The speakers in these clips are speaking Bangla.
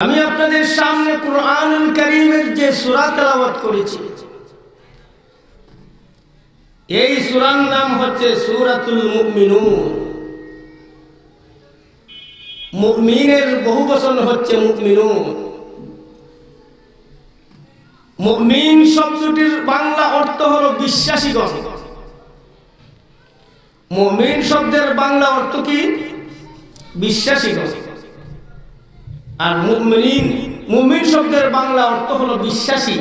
আমি আপনাদের সামনে কুরআনুল কারীমের যে সূরা তেলাওয়াত করেছি, এই সূরার নাম হচ্ছে সূরাতুল মুমিনুন। মুমিনের বহুবচন হচ্ছে মুমিনুন। মুমিন শব্দটির বাংলা অর্থ হলো বিশ্বাসীগণ। মুমিন শব্দের বাংলা অর্থ কি? বিশ্বাসীগণ। আর মুমিন শব্দের বাংলা অর্থ হলো বিশ্বাসী,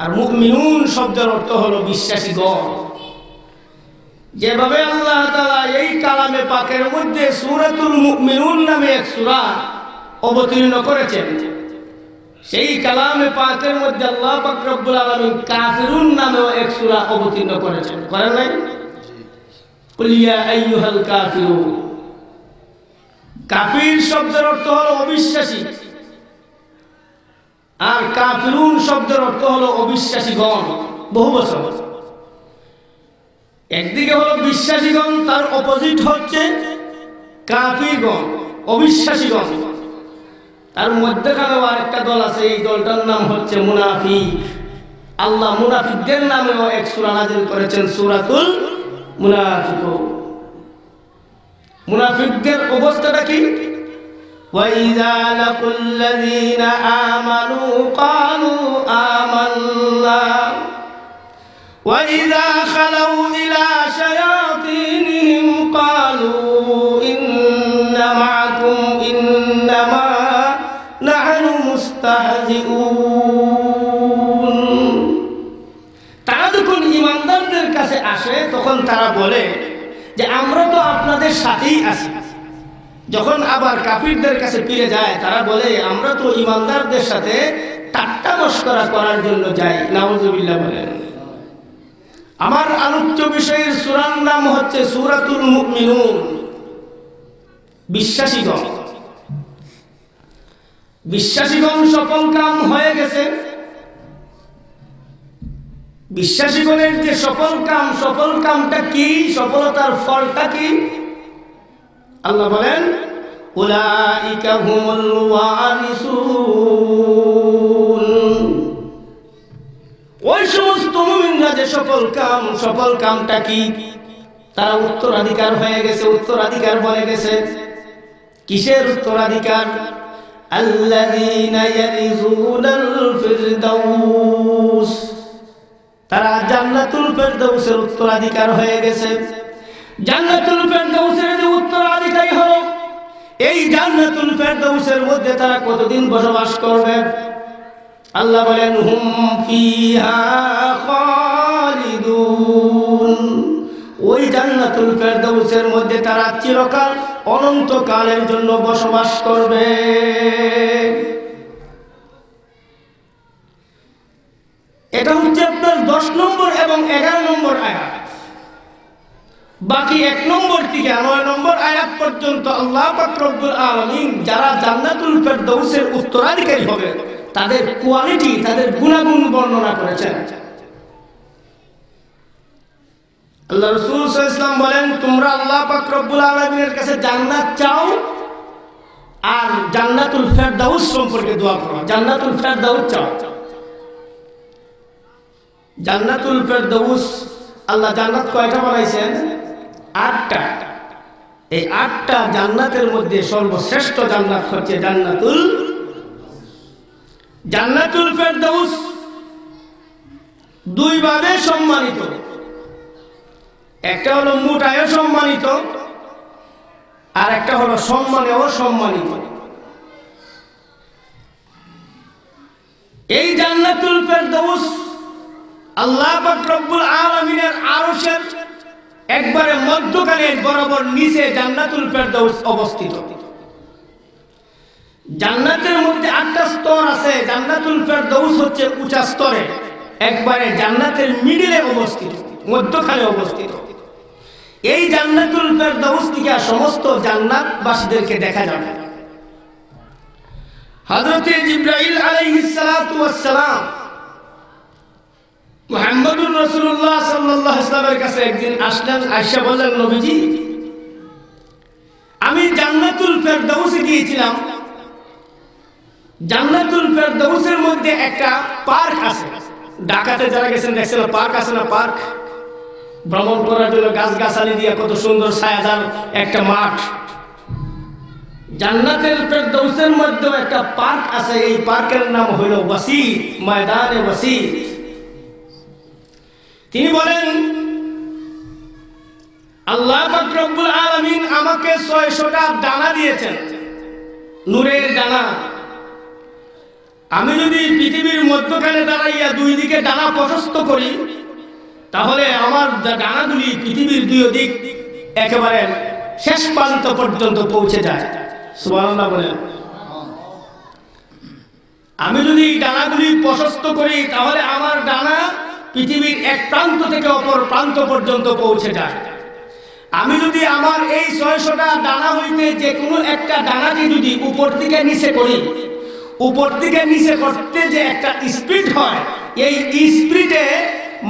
আর মুমিনুন শব্দের অর্থ হলো বিশ্বাসীগণ। যেভাবে আল্লাহ তাআলা এই কালামে পাকের মধ্যে সূরাতুল মুমিনুন নামে এক সূরা অবতীর্ণ করেছেন, সেই কালামে পাকের মধ্যে আল্লাহ পাক রব্বুল আলামিন কাফিরুন নামেও এক সূরা অবতীর্ণ করেছেন। করেন নাই? কুল ইয়া আইয়ুহাল কাফিরুন। কাফির শব্দের অর্থ হলো অবিশ্বাসী, আর কাফিরুন শব্দের অর্থ হলো অবিশ্বাসীগণ, বহুবচন। একদিকে হলো বিশ্বাসীগণ, তার অপোজিট হচ্ছে কাফিরগণ, অবিশ্বাসীগণ। তার মধ্যখানেও আরেকটা দল আছে, এই দলটার নাম হচ্ছে মুনাফিক। আল্লাহ মুনাফিকদের নামেও এক সূরা নাযিল করেছেন, সূরাতুল মুনাফিকুন। মুনাফিকদের অবস্থাটা কি? وَإِذَا لَقُوا الَّذِينَ آمَنُوا قَالُوا آمَنَّا وَإِذَا خَلَوْا إِلَى شَيَاطِينِهِمْ قَالُوا إِنَّا مَعَكُمْ إِنَّمَا نَحْنُ مُسْتَهْزِئُونَ। তারা যখন ঈমানদারদের কাছে আসে তখন তারা বলে যে আমরা তো আপনাদের সাথেই আছি। যখন আবার কাফিরদের কাছে ফিরে যায় তারা বলে আমরা তো ঈমানদারদের সাথে ঠাট্টা মশকরা করার জন্য যাই। নাউযুবিল্লাহ বলেন। আমার আলোচ্য বিষয়ের সূরার নাম হচ্ছে সূরাতুল মুমিনুন, বিশ্বাসীগণ। বিশ্বাসীগণ সফল কাম হয়ে গেছে। বিশ্বাসীগণের যে সফল কামটা কি? সফলতার ফলটা কি? আল্লাহ বলেন উলাইকা হুমুল ওয়ারিসুন। ওই সমস্ত মুমিনরা যে সফল কামটা কি? তারা উত্তরাধিকার হয়ে গেছে, উত্তরাধিকার বনে গেছে। কিসের উত্তরাধিকার? আল্লাযীনা ইয়ারিজুনাল ফিরদাউস। তারা জান্নাতুল ফেরদাউসের উত্তরাধিকার হয়ে গেছে। জান্নাতুল ফেরদাউসের যে উত্তরাধিকারী হলো, এই জান্নাতুল ফেরদাউসের মধ্যে তারা কতদিন বসবাস করবে? আল্লাহ বলেন হুম ফিহা খালিদুন। ওই জান্নাতুল ফেরদাউসের মধ্যে তারা চিরকাল অনন্তকালের জন্য বসবাস করবে। এটা হচ্ছে আপনার 10 নম্বর এবং 11 নম্বর আয়াত। বাকি 1 নম্বর থেকে 9 নম্বর আয়াত পর্যন্ত আল্লাহ পাক রব্বুল আলামিন যারা জান্নাতুল ফেরদাউসের উত্তরাধিকারী হবে তাদের কোয়ালিটি, তাদের গুণাগুণ বর্ণনা করেছেন। আল্লাহ রাসূল সাল্লাল্লাহু আলাইহি ওয়াসাল্লাম বলেন তোমরা আল্লাহ পাক রব্বুল আলামিনের কাছে জান্নাত চাও আর জান্নাতুল ফেরদাউস সম্পর্কে দোয়া করো। জান্নাতুল ফেরদাউস চাও। জান্নাতুল ফেরদাউস, আল্লাহ জান্নাত কয়টা বানাইছেন? 8টা। এই 8টা জান্নাতের মধ্যে সর্বশ্রেষ্ঠ জান্নাত হচ্ছে জান্নাতুল ফেরদাউস। 2 ভাবে সম্মানিত। একটা হলো মোটায়ও সম্মানিত, আর একটা হলো সম্মানেও সম্মানিত। এই জান্নাতুল ফেরদাউস আল্লাহ পাক রব্বুল আলামিনের আরশের একবারে মধ্যখানে বরাবর নিচে জান্নাতুল ফেরদাউস অবস্থিত। জান্নাতের মধ্যে 8টা স্তর আছে। জান্নাতুল ফেরদাউস হচ্ছে উঁচা স্তরে, একবারে জান্নাতের মিডিলে অবস্থিত, মধ্যখানে অবস্থিত। এই জান্নাতুল ফেরদাউস থেকে সমস্ত জান্নাতবাসীদেরকে দেখা যাবে। হযরতে জিবরাইল আলাইহিস সালাতু ওয়াস সালাম মুহাম্মদুর রাসূলুল্লাহ সাল্লাল্লাহু আলাইহি ওয়াসাল্লামের কাছে একদিন আসলেন। আয়েশা বললেন নবীজি আমি জান্নাতুল ফেরদাউসে গিয়েছিলাম, জান্নাতুল ফেরদাউসের মধ্যে একটা পার্ক আছে। ঢাকাতে যারা গেছেন দেখছেন পার্ক আছে না, পার্ক ভ্রমণ করার জন্য গাছগাছালি দিয়ে কত সুন্দর ছায়াদার একটা মাঠ। জান্নাতুল ফেরদাউসের মধ্যে একটা পার্ক আছে, এই পার্কের নাম হলো ওয়াসিত, ময়দানে ওয়াসিত। তিনি বলেন আল্লাহ পাক রব্বুল আলামিন আমাকে 600টা ডানা দিয়েছেন, নূরের ডানা। আমি যদি পৃথিবীর মধ্যখানে দাঁড়াইয়া দুই দিকে ডানা প্রশস্ত করি, তাহলে আমার ডানাগুলি পৃথিবীর দুই দিক একেবারে শেষ প্রান্ত পর্যন্ত পৌঁছে যায়। সুবহানাল্লাহ বলেন। আমি যদি ডানাগুলি প্রশস্ত করি, তাহলে আমার ডানা পৃথিবীর এক প্রান্ত থেকে অপর প্রান্ত পর্যন্ত পৌঁছে যায়। আমি যদি আমার এই 600টা ডানা হইতে যে কোনো একটা ডানাকে যদি উপর থেকে নিচে করি, উপর থেকে নিচে করতে যে একটা স্পিড হয়, এই স্পিডে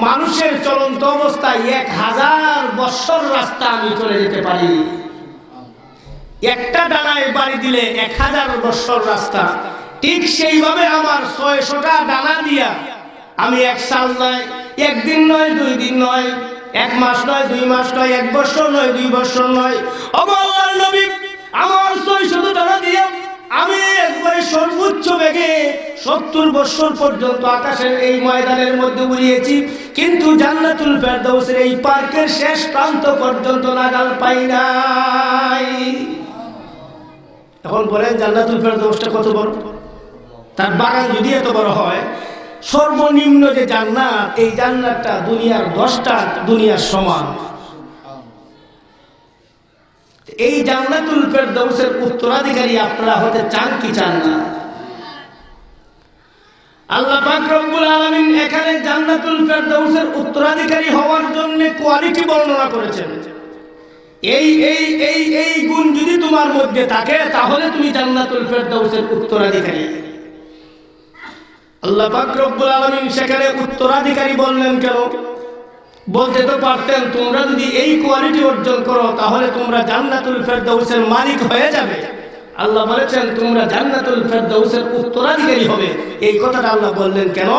মানুষের চলন্ত অবস্থায় 1000 বছর রাস্তা আমি চলে যেতে পারি। একটা ডানায় বাড়ি দিলে 1000 বছর রাস্তা। ঠিক সেইভাবে আমার 600টা ডানা দিয়া আমি 1 সাল নয়, 1 দিন নয়, 2 দিন নয়, 1 মাস নয়, 2 মাস নয়, 1 বছর নয়, 2 বছর নয়, আল্লাহর নবী আমার 600 ডানা দিয়া আমি একবারে সর্বোচ্চ বেগে 70 বছর পর্যন্ত আকাশের এই ময়দানের মধ্যে উড়িয়েছি, কিন্তু জান্নাতুল ফেরদাউসের এই পার্কের শেষ প্রান্ত পর্যন্ত নাগাল পাই নাই। এখন বলেন জান্নাতুল ফেরদাউসটা কত বড়? তার বাগান যদি এত বড় হয়, সর্বনিম্ন যে জান্নাত, এই জান্নাতটা দুনিয়ার 10টা দুনিয়ার সমান। এই জান্নাতুল ফেরদাউসের উত্তরাধিকারী আপনারা হতে চান কি চান না? আল্লাহ পাক রব্বুল আলামিন এখানে জান্নাতুল ফেরদাউসের উত্তরাধিকারী হওয়ার জন্য কোয়ালিটি বর্ণনা করেছেন। এই এই এই এই গুণ যদি তোমার মধ্যে থাকে, তাহলে তুমি জান্নাতুল ফেরদাউসের উত্তরাধিকারী। আল্লাহ পাক রব্বুল আলামিন সেখানে উত্তরাধিকারী বললেন কেন? বলতে তো পারতেন তোমরা যদি এই কোয়ালিটি অর্জন করো, তাহলে তোমরা জান্নাতুল ফেরদাউসের মালিক হয়ে যাবে। আল্লাহ বলেছেন তোমরা জান্নাতুল ফেরদাউসের উত্তরাধিকারী হবে। এই কথাটা আল্লাহ বললেন কেন?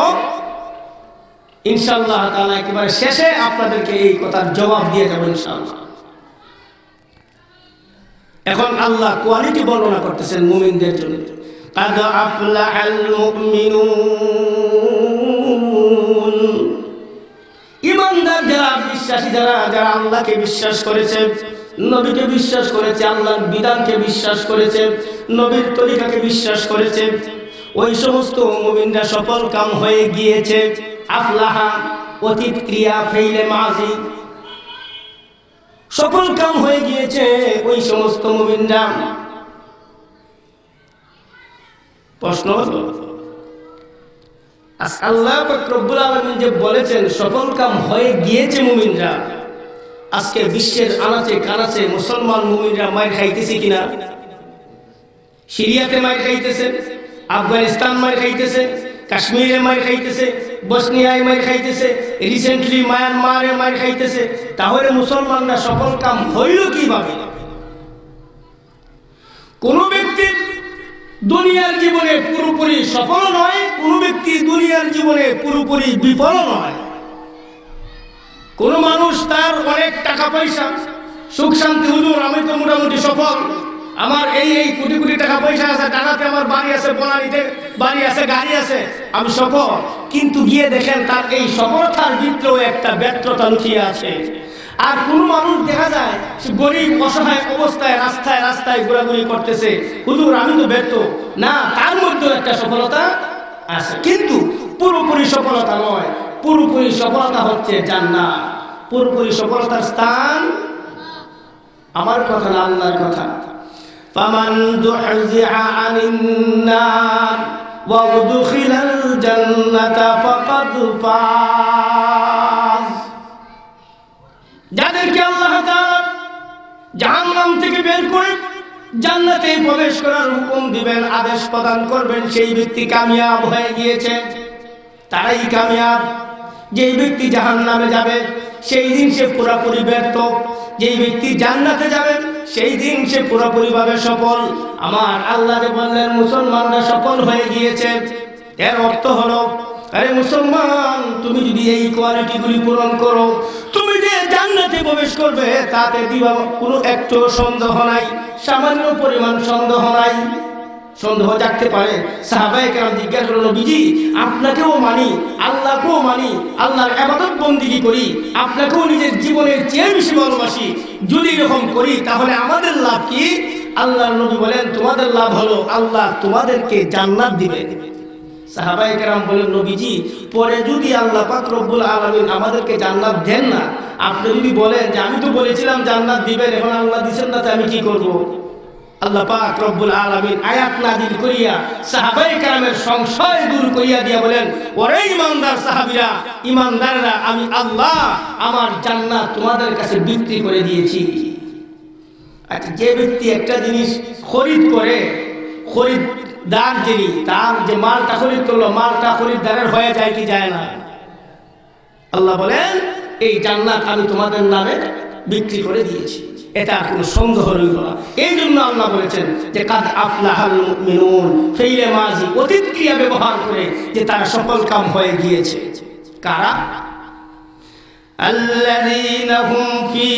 ইনশাআল্লাহ তাআলা একেবারে শেষে আপনাদেরকে এই কথার জবাব দিয়ে যাব ইনশাআল্লাহ। এখন আল্লাহ কোয়ালিটি বর্ণনা করতেছেন মুমিনদের জন্য। قد أفلح المؤمنون ইমানদার যারা, বিশ্বাসী যারা, যারা আল্লাহকে বিশ্বাস করেছে, নবীকে বিশ্বাস করেছে, আল্লাহর বিধানকে বিশ্বাস করেছে, নবীর তরিকাকে বিশ্বাস করেছে, ওই সমস্ত মুমিনরা সফল কাম হয়ে গিয়েছে। আফলাহা অতীত ক্রিয়া, ফেইলে মাজি, সফল কাম হয়ে গিয়েছে ওই সমস্ত মুমিনরা। প্রশ্ন হলো আল্লাহ পাক রব্বুল আলামিন যে বলেছেন সফল কাম হয়ে গিয়েছে মুমিনরা, আজকে বিশ্বের আনাচে কানাচে মুসলমান মুমিনরা মার খাইতেছে কিনা? সিরিয়াতে মার খাইতেছে, আফগানিস্তান মার খাইতেছে, কাশ্মীরে মার খাইতেছে, বসনিয়ায় মার খাইতেছে, রিসেন্টলি মায়ানমারে মার খাইতেছে। তাহলে মুসলমানরা সফল কাম হইল কিভাবে? কোন ব্যক্তি দুনিয়ার জীবনে পুরোপুরি সফল নয়, কোন ব্যক্তি দুনিয়ার জীবনে পুরোপুরি বিফল নয়। কোন মানুষ তার অনেক টাকা পয়সা, সুখ শান্তি, হুজুর আমি তো মোটামুটি সফল, আমার এই এই কোটি কোটি টাকা পয়সা আছে, টাকাতে আমার বাড়ি আছে, বনানীতে বাড়ি আছে, গাড়ি আছে, আমি সফল। কিন্তু গিয়ে দেখেন তার এই সফলতার ভিতরেও একটা ব্যর্থতা লুকিয়ে আছে। আর কোন মানুষ দেখা যায় সে গরিব অসহায় অবস্থায় রাস্তায় রাস্তায় ঘোরাঘুরি করতেছে, হুজুর আমি তো ব্যর্থ না, তার মধ্যেও একটা সফলতা আছে, কিন্তু পুরোপুরি সফলতা নয়। পুরোপুরি সফলতা হচ্ছে জান্নাত। পুরোপুরি সফলতার স্থান আমার কথা না, আল্লাহর কথা। ফামান যুহজিহা আনিন নার ওয়া উদখিলাল জান্নাতা ফাকাদ ফাজ। যাদেরকে আল্লাহ তাআলা জাহান্নাম থেকে বের করে জান্নাতে প্রবেশ করার হুকুম দিবেন, আদেশ প্রদান করবেন, সেই ব্যক্তি কামিয়াব হয়ে গিয়েছে। তারাই কামিয়াব। যেই ব্যক্তি জাহান্নামে যাবে সেই দিন সে পুরোপুরি ব্যর্থ, যেই ব্যক্তি জান্নাতে যাবে সেই দিন সে পুরোপুরিভাবে সফল। আমার আল্লাহ যে বললেন মুসলমানরা সফল হয়ে গিয়েছে, এর অর্থ হলো, আরে মুসলমান, তুমি যদি এই কোয়ালিটিগুলি পূরণ করো, তুমি যে জান্নাতে প্রবেশ করবে তাতে দিবা কোনো একটু সন্দেহ নাই, সামান্য পরিমাণ সন্দেহ নাই। সন্দেহ জাগতে পারে। সাহাবায়ে কেরাম জিজ্ঞাসা করলেন, নবীজি আপনাকেও মানি, আল্লাহকেও মানি, আল্লাহর ইবাদত বন্দেগী করি, আপনাকেও নিজের জীবনের চেয়ে বেশি ভালোবাসি, যদি এরকম করি তাহলে আমাদের লাভ কি? আল্লাহর নবী বলেন, তোমাদের লাভ হলো আল্লাহ তোমাদেরকে জান্নাত দিবেন। সাহাবায়ে কেরাম বলেন, নবীজি পরে যদি আল্লাহ পাক রব্বুল আলামিন আমাদেরকে জান্নাত দেন না, আপনি যদি বলেন যে আমি তো বলেছিলাম জান্নাত দিবেন, এখন আল্লাহ দিবেন না, আমি কি করব? আল্লাহ পাক রব্বুল আলামিন আয়াত নাযিল করিয়া সাহাবায়ে কেরামের সংশয় দূর করিয়া দিয়া বলেন, ওরে ঈমানদার সাহাবীরা, ঈমানদাররা, আমি আল্লাহ আমার জান্নাত তোমাদের কাছে বিক্রি করে দিয়েছি। আচ্ছা, যে ব্যক্তি একটা জিনিস খরিদ করে, খরিদদার যিনি, তার যে মালটা খরিদ করলো, মালটা খরিদদারের হয়ে যায় কি যায় না? আল্লাহ বলেন, এই জান্নাত আমি তোমাদের নামে বিক্রি করে দিয়েছি, এটা কোনো সন্দেহ রইল না। এই জন্য আল্লাহ বলেছেন যে কাদ আফলাহাল মুমিনুন, ফেইলে মাজি, অতীত ক্রিয়া ব্যবহার করে যে তারা সফল কাম হয়ে গিয়েছে। কারা? আল্লাযীনা হুম ফি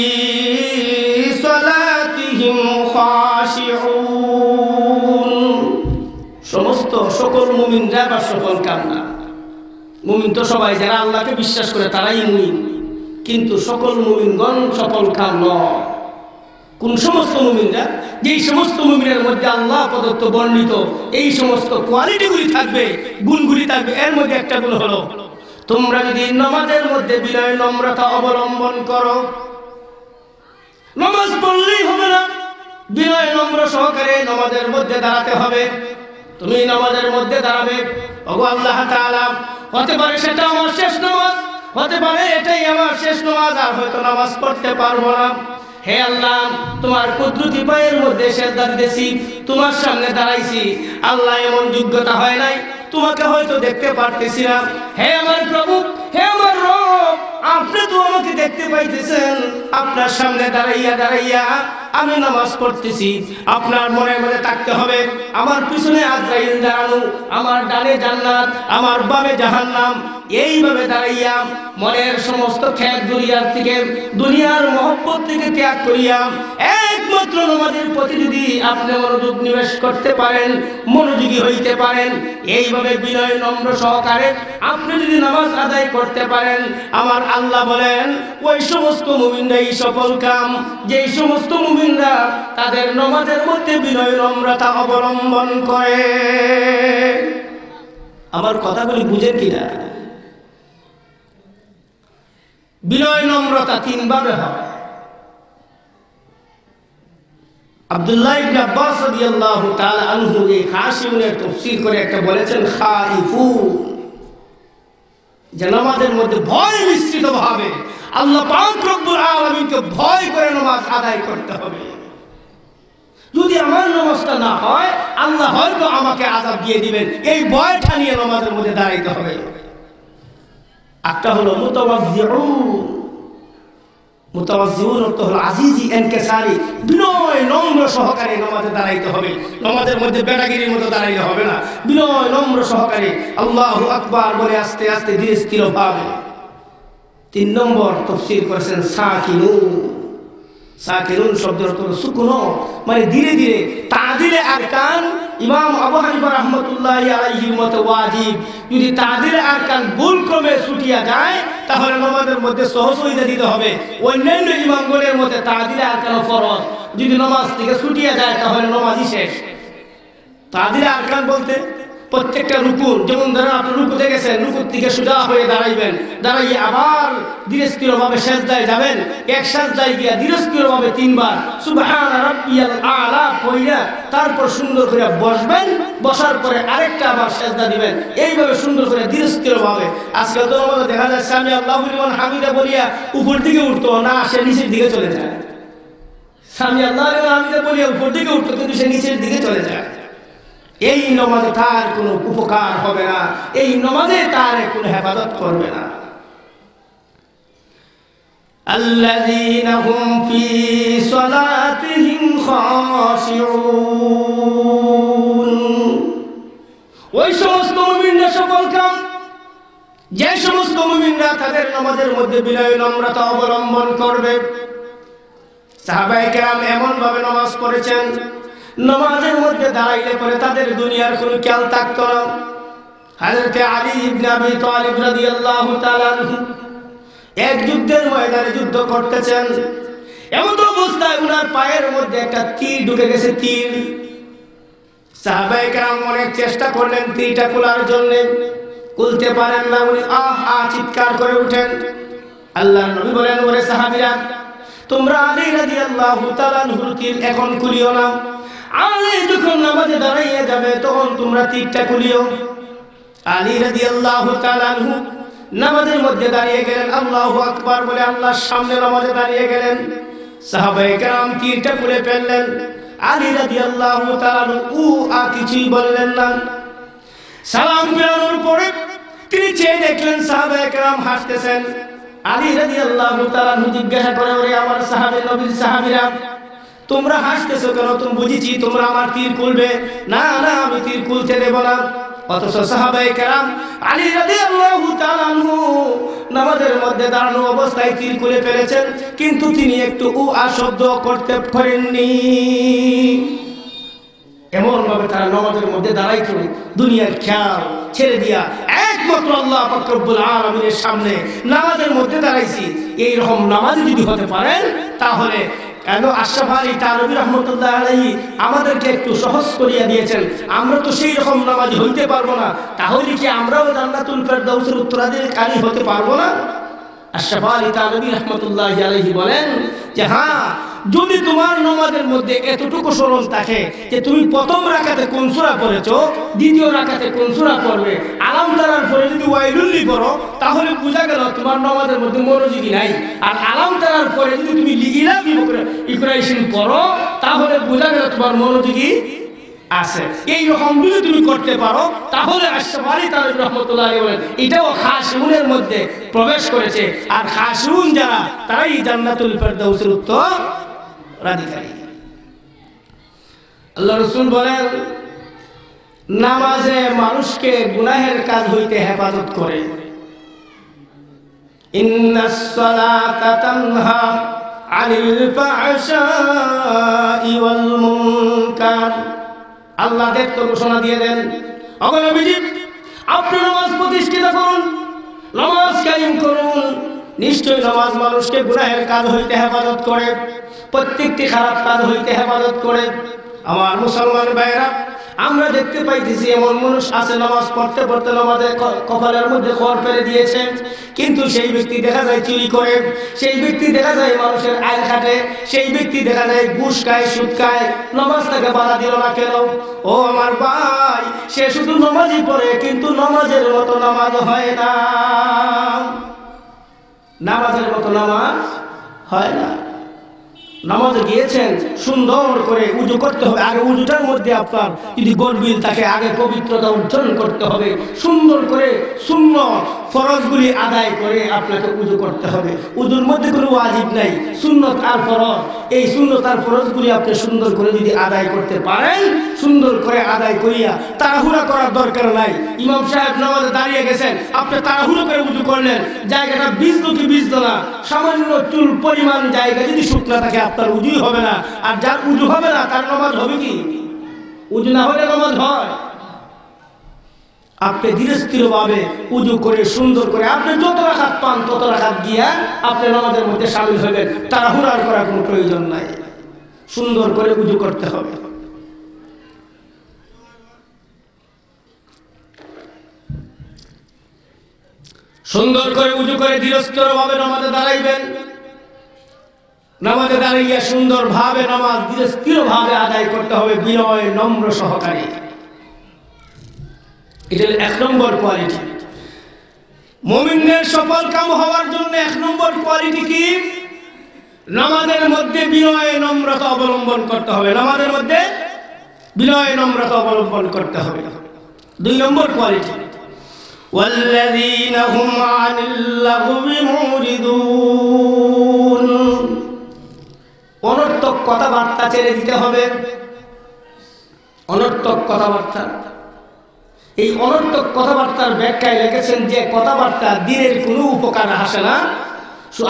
সালাতিহিম খাশিউন। সমস্ত সকল মুমিনরা বা সফল কাম না। মুমিন তো সবাই, যারা আল্লাহকে বিশ্বাস করে তারাই মুমিন, কিন্তু সকল মুমিনগণ সফল কাম নয়। কোন সমস্ত মুমিনরা? যেই সমস্ত মুমিনের মধ্যে আল্লাহ প্রদত্ত বর্ণিত এই সমস্ত কোয়ালিটিগুলি থাকবে, গুণগুলি থাকবে। এর মধ্যে একটা গুণ হলো, তোমরা যদি নামাজের মধ্যে বিনয় নম্রতা অবলম্বন করো, নামাজ পড়লেই হবে না, বিনয় নম্র সহকারে নামাজের মধ্যে দাঁড়াতে হবে। তুমি নামাজের মধ্যে দাঁড়াবে, ওগো আল্লাহ তাআলা, হতে পারে সেটা আমার শেষ নামাজ, হতে পারে এটাই আমার শেষ নামাজ, আর হয়তো নামাজ পড়তে পারবো না। হে আল্লাহ, তোমার কুদরতি পায়ের মধ্যে সেজদা দিতেছি, তোমার সামনে দাঁড়াইছি। আল্লাহ, এমন যোগ্যতা হয় নাই, তোমাকে হয়তো দেখতে পারতেছি না। হে আমার প্রভু, হে আমার রব, আপনি তো আমাকে দেখতে পাইতেছেন। আপনার সামনে দাঁড়াইয়া দাঁড়াইয়া আমি নামাজ পড়তেছি। আপনার মনের মধ্যে থাকতে হবে, আমার পিছনে আজরাইল দাঁড়ানো, আমার ডানে জান্নাত, আমার বামে জাহান্নাম। এইভাবে দাঁড়াইয়া মনের সমস্ত খ্যাত দুনিয়ার থেকে, দুনিয়ার মহব্বত থেকে ত্যাগ করিয়া একমাত্র নামাজের প্রতি যদি আপনি মনোযোগ নিবেশ করতে পারেন, মনোযোগী হইতে পারেন, এইভাবে বিনয় নম্র সহকারে আপনি যদি নামাজ আদায় করতে পারেন, আমার আল্লাহ বলেন ওই সমস্ত মুমিনরাই সফল কাম, যেই সমস্ত মুমিনরা তাদের নামাজের মধ্যে বিনয় নম্রতা অবলম্বন করে। আমার কথাগুলি বুঝেন কিনা? বিনয় নম্রতা তিন ভাবে হয়। আব্দুল্লাহ ইবনে আব্বাস রাদিয়াল্লাহু তাআলা আনহু এই খাশিউনের তাফসীর করে একটা বলেছেন, খাইফুন, যে নামাজের মধ্যে ভয় মিশ্রিত ভাবে আল্লাহ পাক রব্বুল আলামিনকে ভয় করে নামাজ আদায় করতে হবে। যদি আমার নামাজটা না হয়, আল্লাহ হয়তো আমাকে আযাব দিয়ে দিবেন, এই ভয়টা নিয়ে নামাজের মধ্যে দাঁড়াইতে হবে। একটা হলো মুতাওয়াজ্জিউন। মুতাওয়াজ্জিউন অর্থ হলো আজিজি ইনকিসারি, বিনয় নম্র সহকারে নামাজে দাঁড়াইতে হবে। নামাজের মধ্যে বেটাগিরির মতো দাঁড়াইলে হবে না, বিনয় নম্র সহকারে আল্লাহু আকবার বলে আস্তে আস্তে ধীরে স্থির ভাবে। 3 নম্বর তাফসীর করেছেন সাকিনুন। সাকিনুন শব্দের অর্থ হলো সুকুন, মানে ধীরে ধীরে। তাদিলে আরকান ইমাম আবু হানিফা রাহমাতুল্লাহি আলাইহির মতে ওয়াজিব। যদি তাদিলে আরকান ভুল ক্রমে ছুটিয়া যায় তাহলে নামাজের মধ্যে সহজতা দিতে হবে। অন্যান্য ইমামগণের মতে তাদিলে আরকান ফরজ, যদি নামাজ থেকে ছুটিয়া যায় তাহলে নামাজই শেষ। তাদিলে আরকান বলতে প্রত্যেকটা রুকুন, যেমন ধরেন আপনি রুকুতে গেছেন, রুকুর থেকে সোজা হয়ে দাঁড়াইবেন, দাঁড়াইয়ে আবার ধীরে স্থিরভাবে সেজদায় যাবেন, এক সেজদায় গিয়া ধীরে স্থিরভাবে 3 বার সুবহান রাব্বিয়াল আলা পড়িয়া তারপর সুন্দর করে বসবেন, বসার পরে আরেকটা আবার সেজদা দিবেন। এইভাবে সুন্দর করে ধীরে স্থিরভাবে। আজকাল তো আমাদের দেখা যায় সামি আল্লাহু লিমান হামিদা বলিয়া উপর দিকে উঠতো না, সে নিচের দিকে চলে যায়। সামি আল্লাহু লিমান হামিদা বলিয়া উপর দিকে উঠতো, কিন্তু সে নিচের দিকে চলে যায়। এই নামাজে তার কোনো উপকার হবে না, এই নামাজে তার কোনো হেফাজত করবে না। আল্লাযীনা হুম ফি সালাতিহিম খাশিউন। ওই সমস্ত মুমিনরা সফল কাম যে সমস্ত মুমিনরা তাদের নামাজের মধ্যে বিনয় নম্রতা অবলম্বন করবে। সাহাবায়ে কেরাম এমন ভাবে নামাজ পড়েছেন, নামাজের মধ্যে দাঁড়াইলে পরে তাদের দুনিয়ার কোনো খেয়াল থাকতো না। হযরত আলী ইবনে আবি তালিব রাদিয়াল্লাহু তাআলা এক যুদ্ধের ময়দানে যুদ্ধ করতেছেন, এমন অবস্থায় উনার পায়ের মধ্যে একটা তীর ঢুকে গেছে। তীর সাহাবায়ে কেরাম অনেক চেষ্টা করলেন তীরটা খোলার জন্য, খুলতে পারেন না। উনি আহ আহ চিৎকার করে উঠেন। আল্লাহর নবী বলেন, ওরে সাহাবীরা, তোমরা আলী রাদিয়াল্লাহু তাআলা আনহুর তীর এখন খুলিও না। আলী যখন নামাজে দাঁড়াইয়া যাবে তখন তোমরা তীরটা খুলিও। আলী রাদিয়াল্লাহু তাআলা আনহু নামাজের মধ্যে দাঁড়িয়ে গেলেন, আল্লাহু আকবার বলে আল্লাহর সামনে নামাজে দাঁড়িয়ে গেলেন। সাহাবায়ে কেরাম তীরটা খুলে ফেললেন। আলী রাদিয়াল্লাহু তাআলা আনহু কিছুই বললেন না। সালাম ফেরানোর পরে তিনি চেয়ে দেখলেন সাহাবায়ে কেরাম হাসতেছেন। আলী রাদিয়াল্লাহু তাআলা আনহু জিজ্ঞাসা করে, ওরে আমার সাহাবী, নবীর সাহাবীরা, তোমরা হাসতেছো কেন? তুমি বুঝেছি তোমরা আমার তীর খুলবে। না না, আমি তীর খুলতে দেব না। অথচ সাহাবায়ে কেরাম আলী রাদিয়াল্লাহু তাআলা আনহু নামাজের মধ্যে দাঁড়ানো অবস্থায় তীর খুলে ফেলেছেন, কিন্তু তিনি একটু শব্দ করতে পারেননি। এমন ভাবে তারা নামাজের মধ্যে দাঁড়াইতো, দুনিয়ার খেয়াল ছেড়ে দিয়া একমাত্র আল্লাহ পাক রব্বুল আলামিনের সামনে নামাজের মধ্যে দাঁড়াইছি। এইরকম নামাজ যদি হতে পারেন তাহলে কেন আশরাফ আলী থানভী রাহমাতুল্লাহ আলাইহি আমাদেরকে একটু সহজ করিয়া দিয়েছেন। আমরা তো সেই রকম নামাজি হইতে পারবো না, তাহলে কি আমরাও জান্নাতুল ফেরদাউসের উত্তরাধিকারী হতে পারবো না? আশরাফ আলী থানভী রাহমাতুল্লাহ আলাইহি বলেন যে হ্যাঁ, যদি তোমার নামাজের মধ্যে এতটুকু স্মরণ থাকে যে তুমি প্রথম রাকাতে কোন সূরা পড়েছো, দ্বিতীয় রাকাতে কোন সূরা পড়বে, আলাম তারার পরে যদি ওয়াইলুল্লি পড়ো, তাহলে বোঝা গেল তোমার নামাজের মধ্যে মনোযোগী নাই। আর আলাম তারার পরে যদি তুমি ইলাফ ইকরাইশিন পড়ো, তাহলে বোঝা গেল তোমার মনোযোগী আছে। এই রকম যদি তুমি করতে পারো, তাহলে আশরাফ আলী থানভী রাহমাতুল্লাহ আলাইহি বলেন এটাও খাশিউনের মধ্যে প্রবেশ করেছে। আর খাশিউন যারা, তারাই জান্নাতুল ফেরদাউসের উত্তরাধিকারী। আল্লাহ রাসূল বলেন, নামাজে মানুষকে গুনাহের কাজ হইতে হেফাজত করে। ইন্নাস সালাতা তানহা আনিল ফাহশাই ওয়াল মুনকার। আল্লাহ দেখতে ঘোষণা দিয়ে দেন, ওগো নবীজি, আপনি নামাজ প্রতিষ্ঠিত করুন, নামাজ কায়েম করুন। নিশ্চয় নামাজ মানুষকে গুনাহের কাজ হইতে হেফাজত করে, প্রত্যেকটি খারাপ কাজ হইতে হেফাজত করে। আমার মুসলমান ভাইরা, আমরা দেখতে পাইতেছি এমন মানুষ আছে নামাজ পড়তে পড়তে নামাজের কপালের মধ্যে খড় ফেলে দিয়েছে, কিন্তু সেই ব্যক্তি দেখা যায় চুরি করে, সেই ব্যক্তি দেখা যায় মানুষের আইল খাটে, সেই ব্যক্তি দেখা যায় ঘুষ খায়, সুদ খায়। নামাজ তাকে বাধা দিল না কেন? ও আমার ভাই, সে শুধু নামাজই পড়ে, কিন্তু নামাজের মতো নামাজ হয় না। নামাজের মতো নামাজ হয় না। নামাজে গিয়েছেন, সুন্দর করে উজু করতে হবে। আগে উজুটার মধ্যে আপনার যদি গরবিল তাকে আগে পবিত্রতা অর্জন করতে হবে। সুন্দর করে সুন্নত ফরজগুলি আদায় করে আপনাকে উজু করতে হবে। উজুর মধ্যে কোনো ওয়াজিব নাই, সুন্নত আর ফরজ। এই সুন্নত আর ফরজগুলি আপনি সুন্দর করে যদি আদায় করতে পারেন, সুন্দর করে আদায় করিয়া তাড়াহুড়া করার দরকার নাই। ইমাম সাহেব নামাজে দাঁড়িয়ে গেছেন, আপনি তাড়াহুড়ো করে উজু করলেন, জায়গাটা ভিজলো কি ভিজলো না, সামান্য চুল পরিমাণ জায়গা যদি শুকনা থাকে আপনার উজুই হবে না। আর যার উজু হবে না তার নামাজ হবে কি? উজু না হলে নামাজ হয়? আপনি ধীরে স্থির ভাবে উজু করে সুন্দর করে আপনি যত রাকাত পান তত রাকাত গিয়া আপনি নামাজের মধ্যে শামিল হবেন। তাড়াহুড়া করার কোনো প্রয়োজন নাই, সুন্দর করে উজু করতে হবে। সুন্দর করে উজু করে ধীরস্থির ভাবে নামাজে দাঁড়াইবেন। নামাজে দাঁড়াইয়া সুন্দর ভাবে নামাজ ধীরস্থির ভাবে আদায় করতে হবে, বিনয় নম্র সহকারে। এটা এক নম্বর কোয়ালিটি। মুমিনের সফল কাম হওয়ার জন্য এক নম্বর কোয়ালিটি কি? নামাজের মধ্যে বিনয় নম্রতা অবলম্বন করতে হবে। নামাজের মধ্যে বিনয় নম্রতা অবলম্বন করতে হবে। দুই নম্বর কোয়ালিটি, ওয়াল্লাযীনা হুম আনিল লাগবি মুরিদুন। অনর্থক কথাবার্তা ছেড়ে দিতে হবে। অনর্থক কথাবার্তা, এই অনর্থক কথাবার্তার ব্যাখ্যায় লিখেছেন যে কথাবার্তা দিনের কোনো উপকার আসে না,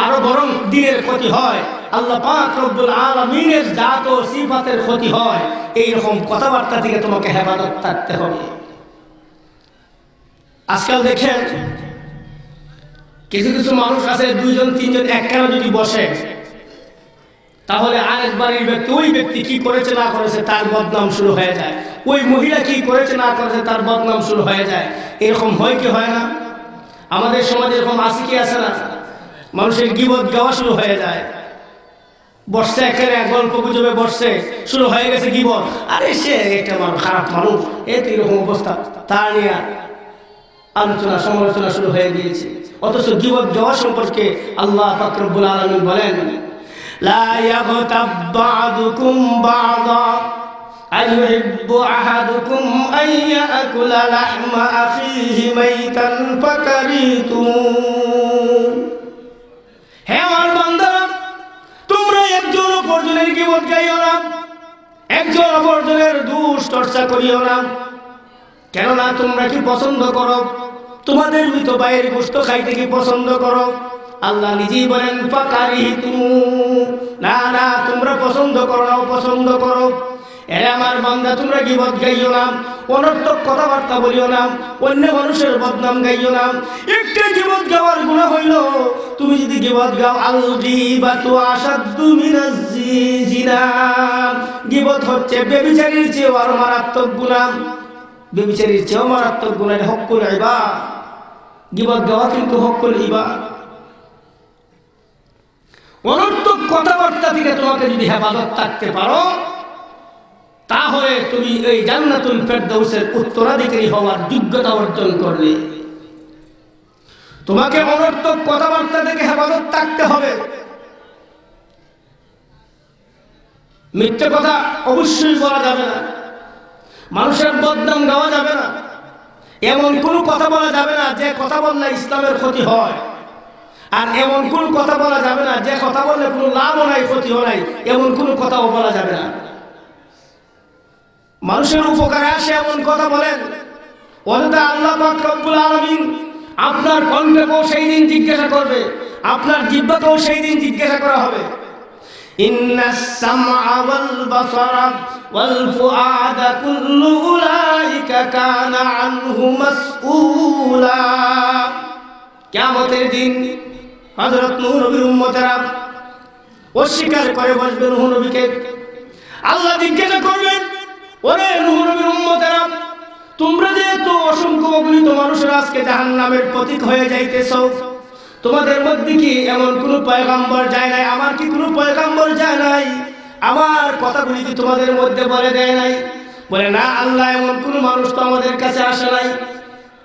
আরো বরং দিনের ক্ষতি হয়, আল্লাহ পাক রব্বুল আলামিনের জাত ও সিফাতের ক্ষতি হয়। এইরকম কথাবার্তা থেকে তোমাকে হেফাজত থাকতে হবে। আজকাল দেখেন কিছু কিছু মানুষ আছে, দুইজন তিনজন একখানে যদি বসে, তাহলে আরেক বাড়ির ব্যক্তি, ওই ব্যক্তি কি করেছে না করেছে তার বদনাম শুরু হয়ে যায়, ওই মহিলা কি করেছে না করেছে তার বদনাম শুরু হয়ে যায়। এরকম হয় কি হয় না? আমাদের সমাজে এরকম আছে কি আছে না? মানুষের গীবত গাওয়া শুরু হয়ে যায়, বসছে এখানে গল্প গুজবে বসছে, শুরু হয়ে গেছে গীবত। আরে সে একটা মানুষ, খারাপ মানুষ, তো এরকম অবস্থা, তার নিয়ে আলোচনা সমালোচনা শুরু হয়ে গিয়েছে। অথচ গীবত গাওয়া সম্পর্কে আল্লাহ পাক রব্বুল আলামিন বলেন, লা ইয়াগতাব বা'দুকুম বা'দা আইয়ুহিব্বু আহাদুকুম আন ইয়াকুলা লাহমা আখিহি মাইতান ফাকারিতুম। হে আমার বান্দারা, তোমরা একজন অপরজনের গীবত গাইও না, একজন অপরজনের দুশ্চর্চা করিও না। কেননা তোমরা কি পছন্দ করো তোমাদের মৃত ভাইয়ের গোশত খাইতে? কি পছন্দ করো? আল্লাহ নিজেই বলেন ফাকারিতুম, না না তোমরা পছন্দ করো না, পছন্দ করো। এরে আমার বান্দা, তোমরা গীবত গাইও না, অনর্থক কথাবার্তা বলিও না, অন্য মানুষের বদনাম গাইও না। একটা গীবত গাওয়ার গুনাহ হইল, তুমি যদি গীবত গাও, আল গীবাতু আশাদ্দু মিনাজ জিনা, গীবত হচ্ছে ব্যভিচারীর চেয়েও আরো মারাত্মক গুনাহ, ব্যভিচারীর চেয়েও মারাত্মক গুনাহ। হক্কুল ইবাদ, গীবত গাওয়া কিন্তু হক্কুল ইবাদ। অনর্থক কথাবার্তা থেকে তোমাকে যদি হেফাজত থাকতে পারো, তাহলে তুমি এই জান্নাতুল ফেরদাউসের উত্তরাধিকারী হওয়ার যোগ্যতা অর্জন করলে। তোমাকে অনর্থক কথাবার্তা থেকে হেফাজত থাকতে হবে। মিথ্যে কথা অবশ্যই বলা যাবে না, মানুষের বদনাম গাওয়া যাবে না, এমন কোনো কথা বলা যাবে না যে কথা বললে ইসলামের ক্ষতি হয়, আর এমন কোন কথা বলা যাবে না যে কথা বললে কোনো লাভও নাই ক্ষতিও নাই, এমন কোনো কথাও বলা যাবে না। মানুষের উপকারে আসে এমন কথা বলেন, অযথা আল্লাহ পাক রব্বুল আলামিন আপনার কণ্ঠকেও সেই দিন জিজ্ঞাসা করবে, আপনার জিহ্বাকেও সেই দিন জিজ্ঞাসা করা হবে। ইন্নাস সামআ ওয়াল বাসারা ওয়াল ফুআদা কুল্লু উলাইকা কানা আনহু মাসউলা। কিয়ামতের দিন হযরত নূহ নবীর উম্মতেরা অস্বীকার করে বসবে নূহ নবীকে। আল্লাহ জিজ্ঞাসা করবেন, ওরে নূহ নবীর উম্মতেরা, তোমরা যে তো অসংখ্য অগণিত মানুষের আজকে জাহান্নামের প্রতীক হয়ে যাইতেছ, তোমাদের মধ্যে কি এমন কোন পয়গম্বর যায় নাই? আমার কি কোনো পয়গম্বর যায় নাই? আমার কথাগুলি কি তোমাদের মধ্যে বলে দেয় নাই? বলে না আল্লাহ, এমন কোন মানুষ তো আমাদের কাছে আসে নাই।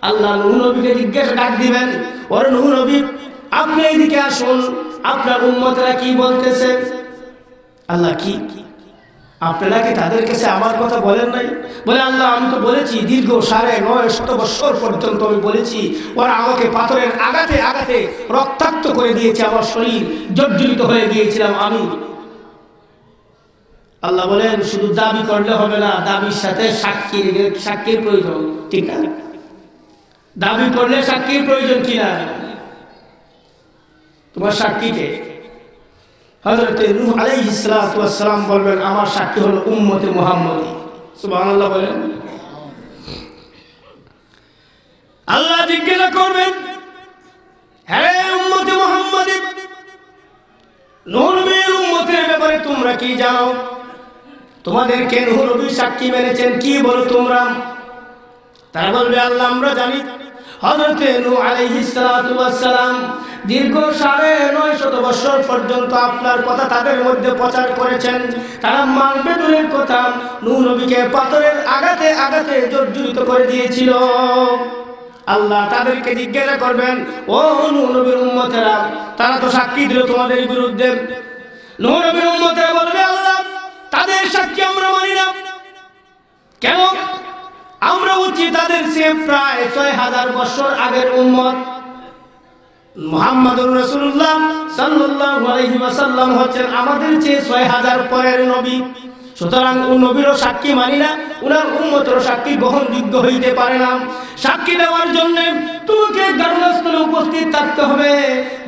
আল্লাহ নূহ নবীকে জিজ্ঞাসা ডাক দিবেন, ওরে নূহ নবী, আপনি এইদিকে আসুন, আপনার উম্মতরা কি বলতেছে? আল্লাহ কি আপনারা কি তাদের কাছে আমার কথা বলেন নাই? বলে আল্লাহ, আমি তো বলেছি, দীর্ঘ 950 বছর পর্যন্ত আমি বলেছি, ওরা আমাকে পাথরের আঘাতে আঘাতে রক্তাক্ত করে দিয়েছে, আমার শরীর জর্জরিত হয়ে গিয়েছিলাম আমি। আল্লাহ বলেন, শুধু দাবি করলে হবে না, দাবির সাথে সাক্ষীর প্রয়োজন, ঠিক না? দাবি করলে সাক্ষীর প্রয়োজন কিনা? তোমার সাক্ষীকে হযরত নূহ আলাইহিস সালাতু ওয়াস সালাম বলবেন, আমার সাক্ষী হলো উম্মতে মুহাম্মদী। সুবহানাল্লাহ বলেন। আল্লাহ জিজ্ঞাসা করবেন, হে উম্মতে মুহাম্মদী, নূহ নবীর উম্মতের ব্যাপারে তোমরা কি জানো? তোমাদেরকে নূহ নবী সাক্ষী মেনেছেন, কি বলো তোমরা? তারা বলবে, আল্লাহ আমরা জানি হযরত নূহ আলাইহিস সালাতু ওয়াস সালাম দীর্ঘ 950 বছর পর্যন্ত আপনার কথা তাদের মধ্যে প্রচার করেছেন। তারা মানবে দূরের কথা, নূহ নবীকে পাথরের আঘাতে আঘাতে জর্জরিত করে দিয়েছিল। আল্লাহ তাদেরকে জিজ্ঞাসা করবেন, ও নূহ নবীর উম্মতেরা, তারা তো সাক্ষী দিল তোমাদের বিরুদ্ধে। নূহ নবীর উম্মতেরা বলবে, আল্লাহ তাদের সাক্ষী আমরা মানি না। কেন? আমরা হচ্ছি তাদের চেয়ে প্রায় 6000 বছর আগের উম্মত। মুহাম্মাদুর রাসূলুল্লাহ সাল্লাল্লাহু আলাইহি ওয়াসাল্লাম হচ্ছেন আমাদের চেয়ে 6000 পরের নবী। সুতরাং নবীরও সাক্ষী মানি না, উনার উম্মতেরও সাক্ষী গ্রহণযোগ্য হইতে পারে না। সাক্ষী দেওয়ার জন্য তোমাকে ঘটনাস্থলে উপস্থিত থাকতে হবে।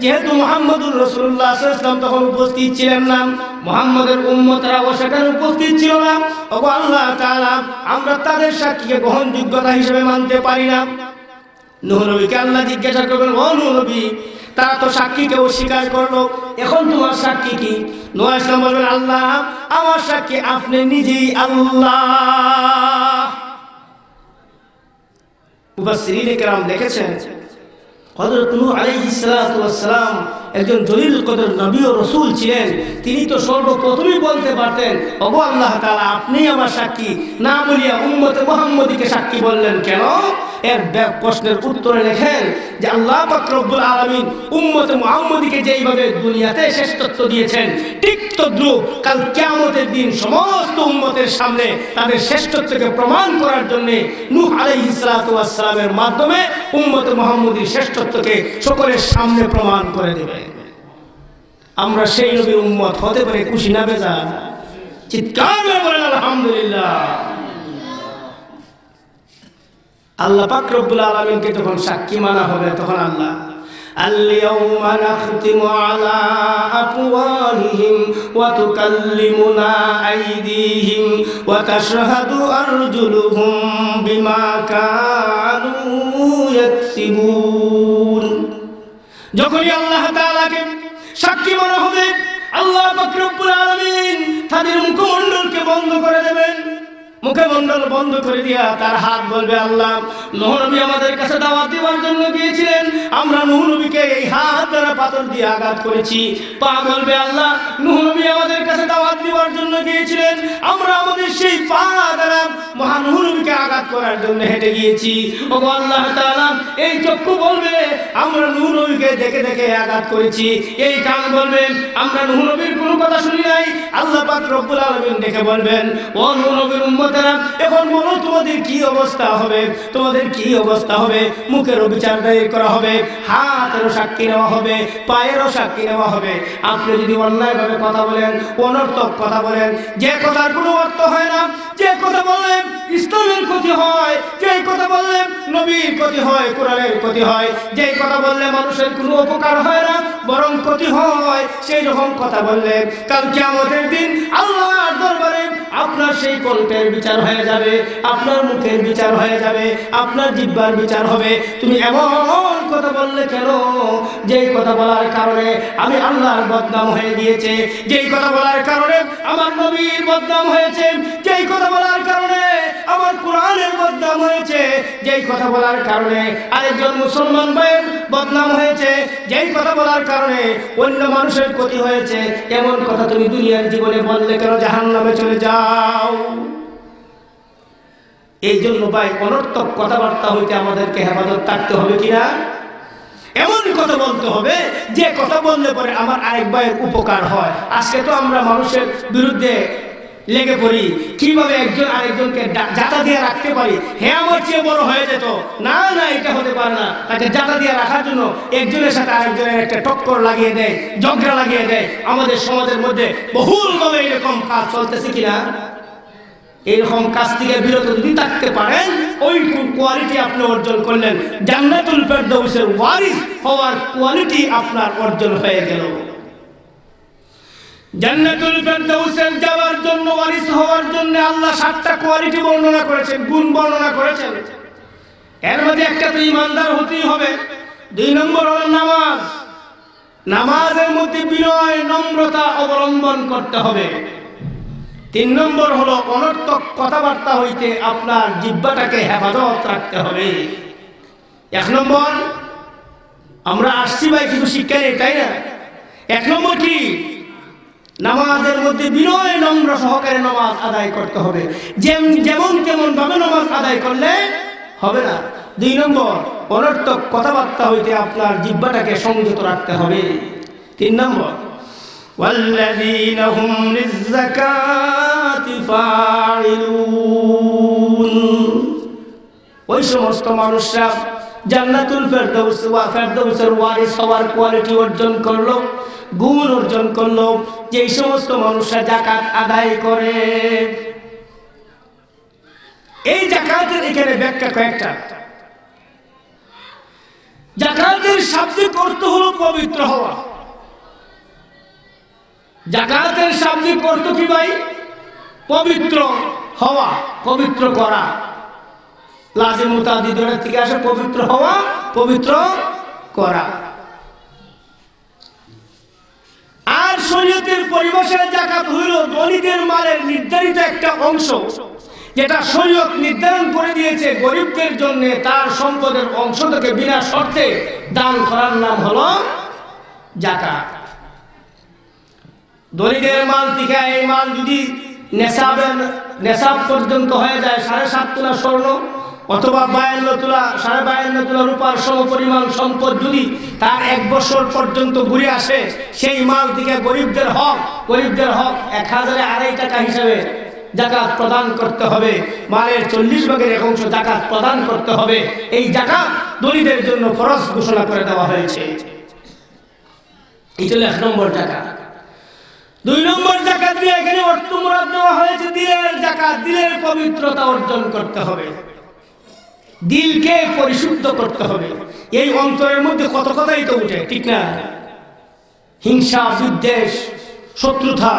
যেহেতু মুহাম্মাদুর রাসূলুল্লাহ সাল্লাল্লাহু আলাইহি ওয়াসাল্লাম তখন উপস্থিত ছিলেন না, মুহাম্মাদের উম্মতরাও সেখানে উপস্থিত ছিল না। ওগো আল্লাহ তাআলা, আমরা তাদের সাক্ষীকে গ্রহণযোগ্যতা হিসেবে মানতে পারি না। নূহ নবীকে আল্লাহ জিজ্ঞাসা করবেন, ও নূহ নবী, তারা তো সাক্ষীকে অস্বীকার করলো, এখন তোমার সাক্ষী কি? নূহ আলাইহিস সালাম বলবেন, আল্লাহ, আমার সাক্ষী আপনি নিজেই আল্লাহ। মুফাসসিরিনে কেরাম লিখেছেন, হযরত নূহ আলাইহিস সালাতু ওয়াস সালাম একজন জলিল কদর নবী ও রাসূল ছিলেন। তিনি তো সর্বপ্রথমই বলতে পারতেন, ওগো আল্লাহ তাআলা, আপনি আমার সাক্ষী, না বলিয়া উম্মতে মুহাম্মদীকে সাক্ষী বললেন কেন? এর প্রশ্নের উত্তরে লেখেন যে আল্লাহ পাক রব্বুল আলামিন উম্মতে মুহাম্মদীকে যেইভাবে দুনিয়াতে শ্রেষ্ঠত্ব দিয়েছেন, ঠিক তদ্রূপ কাল কিয়ামতের দিন সমস্ত উম্মতের সামনে তাদের শ্রেষ্ঠত্বকে প্রমাণ করার জন্য নূহ আলাইহিস সালাতু ওয়াস সালামের মাধ্যমে উম্মতে মুহাম্মদীর শ্রেষ্ঠত্বকে সকলের সামনে প্রমাণ করে দেবে। আমরা সেই নবীর উম্মত হতে পারে খুশি না বেজার? চিৎকার করে বলেন আলহামদুলিল্লাহ। আল্লাহ পাক রব্বুল আলামিনকে যখন সাক্ষী মানা হবে, তখন আল্লাহ আল-ইয়াওমা নাখতিমু আলা আফওয়াহিহিম ওয়া তুকাল্লিমুনা আইদিহিম ওয়া তাশহাদু আরজুলুহুম বিমা কানু ইয়াকসিবুন। যখনই আল্লাহ তাআলাকে সাক্ষী মানা হবে, আল্লাহ পাক রব্বুল আলামিন তাদের মুখমণ্ডলকে বন্ধ করে দেবেন। মুখমণ্ডল বন্ধ করে দিয়া তার হাত বলবে, আল্লাহ, নূহ নবী আমাদের কাছে দাওয়াত দেওয়ার জন্য গিয়েছিলেন, আমরা নূহ নবীকে এই হাত দ্বারা পাথর দিয়ে আঘাত করেছি। পা বলবে, আল্লাহ, নূহ নবী আমাদের কাছে দাওয়াত দেওয়ার জন্য গিয়েছিলেন, আমরা আমাদের সেই পা দ্বারা মহান নূহ নবীকে আঘাত করার জন্য হেঁটে গিয়েছি। ওগো আল্লাহ তাআলা, এই চক্ষু বলবে, আমরা নূহ নবীকে দেখে দেখে আঘাত করেছি। এই কান বলবে, আমরা নূহ নবীর কোনো কথা শুনি নাই। আল্লাহ পাক রব্বুল আলামিন দেখে বলবেন, ও নূহ নবীর উম্মতেরা, এখন বলো তোমাদের কি অবস্থা হবে? তোমাদের কি অবস্থা হবে? মুখেরও বিচার দায়ের করা হবে, হাতেরও সাক্ষী নেওয়া হবে, পায়েরও সাক্ষী নেওয়া হবে। আপনি যদি অন্যায়ভাবে কথা বলেন, অনর্থক কথা বলেন, যে কথার কোনো অর্থ হয় না, যে কথা বললে ইসলামের ক্ষতি হয়, যে কথা বললে নবীর ক্ষতি হয়, কোরআনের ক্ষতি হয়, যে কথা বললে মানুষের কোনো উপকার হয় না বরং ক্ষতি হয়, সেই রকম কথা বললে কাল কিয়ামতের দিন আল্লাহর দরবারে আপনার সেই কণ্ঠের বিচার হয়ে যাবে, আপনার মুখের বিচার হয়ে যাবে, আপনার জিহ্বার বিচার হবে। তুমি এমন কথা বললে কেন? যেই কথা বলার কারণে আমি আল্লাহর বদনাম হয়ে গিয়েছে, যেই কথা বলার কারণে আমার নবীর বদনাম হয়েছে, যেই কথা বলার কারণে আমার কোরআনের বদনাম হয়েছে, যেই কথা বলার কারণে আরেকজন মুসলমান ভাইয়ের বদনাম হয়েছে, যেই কথা বলার কারণে অন্য মানুষের ক্ষতি হয়েছে, এমন কথা তুমি দুনিয়ার জীবনে বললে কেন? জাহান্নামে চলে যাও। এই জন্য ভাই, অনর্থক কথাবার্তা হইতে আমাদেরকে হেফাজত থাকতে হবে কিনা? এমন কথা বলতে হবে যে কথা বললে পরে আমার আরেক ভাইয়ের উপকার হয়। আজকে তো আমরা মানুষের বিরুদ্ধে লেগে পড়ি, কিভাবে একজন আরেকজনকে জাতা দিয়ে রাখতে পারি। হ্যাঁ, আমার চেয়ে বড় হয়ে যেত, না না, এটা হতে পারে না। তাকে জাতা দিয়ে রাখার জন্য একজনের সাথে আরেকজনের একটা টক্কর লাগিয়ে দেয়, ঝগড়া লাগিয়ে দেয়। আমাদের সমাজের মধ্যে বহুলভাবে এরকম কাজ চলতেছে কিনা? এরকম কাজ থেকে বিরত যদি থাকতে পারেন, ওই কোয়ালিটি আপনি অর্জন করলেন, জান্নাতুল ফেরদাউসের ওয়ারিস হওয়ার কোয়ালিটি আপনার অর্জন হয়ে গেল। জান্নাতুল ফেরদাউসের যাওয়ার জন্য, ওয়ারিস হওয়ার জন্য আল্লাহ 7টা কোয়ালিটি বর্ণনা করেছেন, গুণ বর্ণনা করেছেন। এর মধ্যে একটা তো ইমানদার হতেই হবে। 2 নম্বর হলো নামাজ। নামাজের মধ্যে বিনয়, নম্রতা অবলম্বন করতে হবে। 3 নম্বর হলো অনর্থক কথাবার্তা হইতে আপনার জিহ্বাটাকে হেফাজত রাখতে হবে। 1 নম্বর, আমরা আসছি ভাই কিছু শিক্ষা নেই, তাই না? 1 নম্বর কি? নামাজের মধ্যে বিনয় নম্র সহকারে নামাজ আদায় করতে হবে। যেমন তেমন ভাবে নামাজ আদায় করলে হবে না। 2 নম্বর, অনর্থক কথাবার্তা হইতে আপনার জিহ্বাটাকে সংযত রাখতে হবে। 3 নম্বর, والذين هم للزكاة فاعلون। ওই সমস্ত মানুষরা জান্নাতুল ফেরদাউসের ওয়ারিস হওয়ার কোয়ালিটি অর্জন করলো, গুণ অর্জন করলো যে সমস্ত মানুষরা যাকাত আদায় করে। এই যাকাতের এখানে ব্যাখ্যা কয়েকটা। যাকাতের শাব্দিক অর্থ হলো পবিত্র হওয়া। যাকাতের শাব্দিক অর্থ কি ভাই? পবিত্র হওয়া, পবিত্র করা। লাজিম মুতাআদ্দি দুইটার থেকে আসে পবিত্র হওয়া, পবিত্র করা। আর শরীয়তের পরিভাষায় যাকাত হইল ধনীদের মালের নির্ধারিত একটা অংশ, যেটা শরীয়ত নির্ধারণ করে দিয়েছে গরিবদের জন্য তার সম্পদের অংশ থেকে বিনা শর্তে দান করার নাম হলো যাকাত। ধনীদের মাল থেকে এই মাল যদি নেশাব পর্যন্ত হয়ে যায় 7.5 তোলা স্বর্ণ অথবা 52 তোলা 52.5 তোলা রূপার সমপরিমাণ সম্পদ যদি তার 1 বছর পর্যন্ত ঘুরে আসে, সেই মাল থেকে গরিবদের হক 1002 টাকা হিসাবে যাকাত প্রদান করতে হবে। মালের 40 ভাগের 1 অংশ যাকাত প্রদান করতে হবে। এই যাকাত ধনীদের জন্য ফরজ ঘোষণা করে দেওয়া হয়েছে। এটা হলো 1 নম্বর যাকাত। 2 নম্বর যাকাত দিয়ে এখানে অর্থ মুরাদ দেওয়া হয়েছে দিলের যাকাত। দিলের পবিত্রতা অর্জন করতে হবে, দিলকে পরিশুদ্ধ করতে হবে। এই অন্তরের মধ্যে কত কথাই তো উঠে, ঠিক না? হিংসা, বিদ্বেষ, শত্রুতা,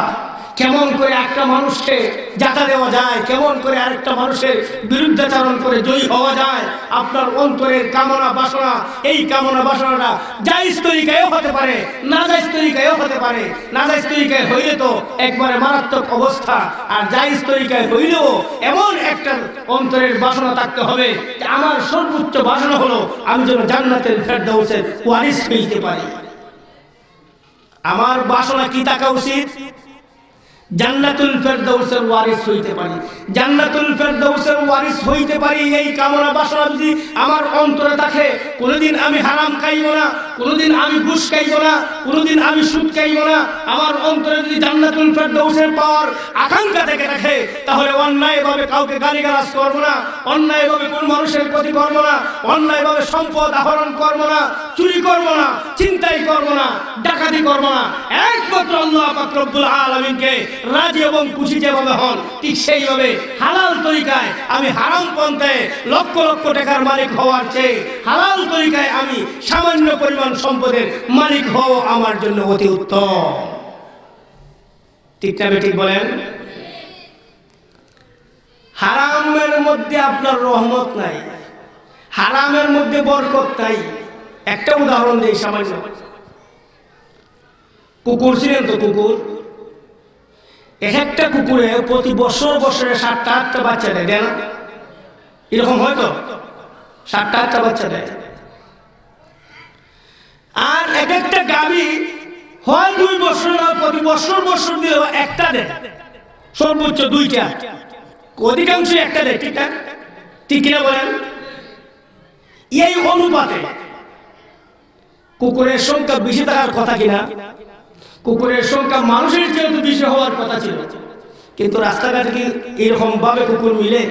কেমন করে একটা মানুষকে জাতা দেওয়া যায়, কেমন করে আরেকটা মানুষের বিরুদ্ধাচরণ করে জয়ী হওয়া যায়। আপনার অন্তরের কামনা বাসনা, এই কামনা বাসনাটা জায়েজ তরিকায়ও হতে পারে, নাজায়েজ তরিকায়ও হতে পারে। নাজায়েজ তরিকায় হইলে তো একবারে মারাত্মক অবস্থা, আর জায়েজ তরিকায় হইলেও এমন একটা অন্তরের বাসনা থাকতে হবে যে আমার সর্বোচ্চ বাসনা হলো আমি যেন জান্নাতুল ফেরদাউসের ওয়ারিস হইতে পারি। আমার বাসনা কি থাকা উচিত? জান্নাতুল ফেরদাউসের ওয়ারিস হইতে পারি। জান্নাতুল ফেরদাউসের ওয়ারিস হইতে পারি এই কামনা বাসনা যদি আমার অন্তরে থাকে, কোনোদিন আমি হারাম খাইব না, কোনোদিন আমি ঘুষ খাইব না, কোনোদিন আমি সুদ খাইব না। আমার অন্তরে যদি জান্নাতুল ফেরদাউসের পাওয়ার আকাঙ্ক্ষা থেকে রাখে, তাহলে অন্যায়ভাবে কাউকে গালিগালাজ করব না, অন্যায়ভাবে কোন মানুষের ক্ষতি করব না, অন্যায়ভাবে সম্পদ আহরণ করব না, চুরি করব না, চিন্তাই করব না, ডাকাতি করব না। একমাত্র আল্লাহ পাক রব্বুল আলামিনকে রাজি এবং খুশি যেভাবে হন, ঠিক সেইভাবে হালাল তরিকায় আমি হারাম পন্থায় লক্ষ লক্ষ টাকার মালিক হওয়ার চেয়ে হালাল তরিকায় আমি সামান্য পরিমাণ সম্পদের মালিক হও আমার জন্য অতি উত্তম। ঠিক না ঠিক বলেন? হারামের মধ্যে আপনার রহমত নাই, হারামের মধ্যে বরকত নাই। একটা উদাহরণ দিই সামান্য। কুকুর ছিলেন তো, কুকুর, একটা কুকুরে প্রতি বছরে 7টা-8টা বাচ্চা দেয়, দেয় না? এরকম হয়তো 7টা-8টা বাচ্চা দেয়। আর একটা গাভী হয় 2 বছর, প্রতি বছর দিলেও একটা দেয়, সর্বোচ্চ 2টা, অধিকাংশ একটা দেয়। ঠিক না? ঠিক কিনা বলেন? এই অনুপাতে কুকুরের সংখ্যা বেশি থাকার কথা কিনা? কুকুরের সংখ্যা মানুষের যেহেতু বেশি হওয়ার কথা ছিল, কিন্তু রাস্তাঘাটে কি এরকম ভাবে কুকুর মিলে?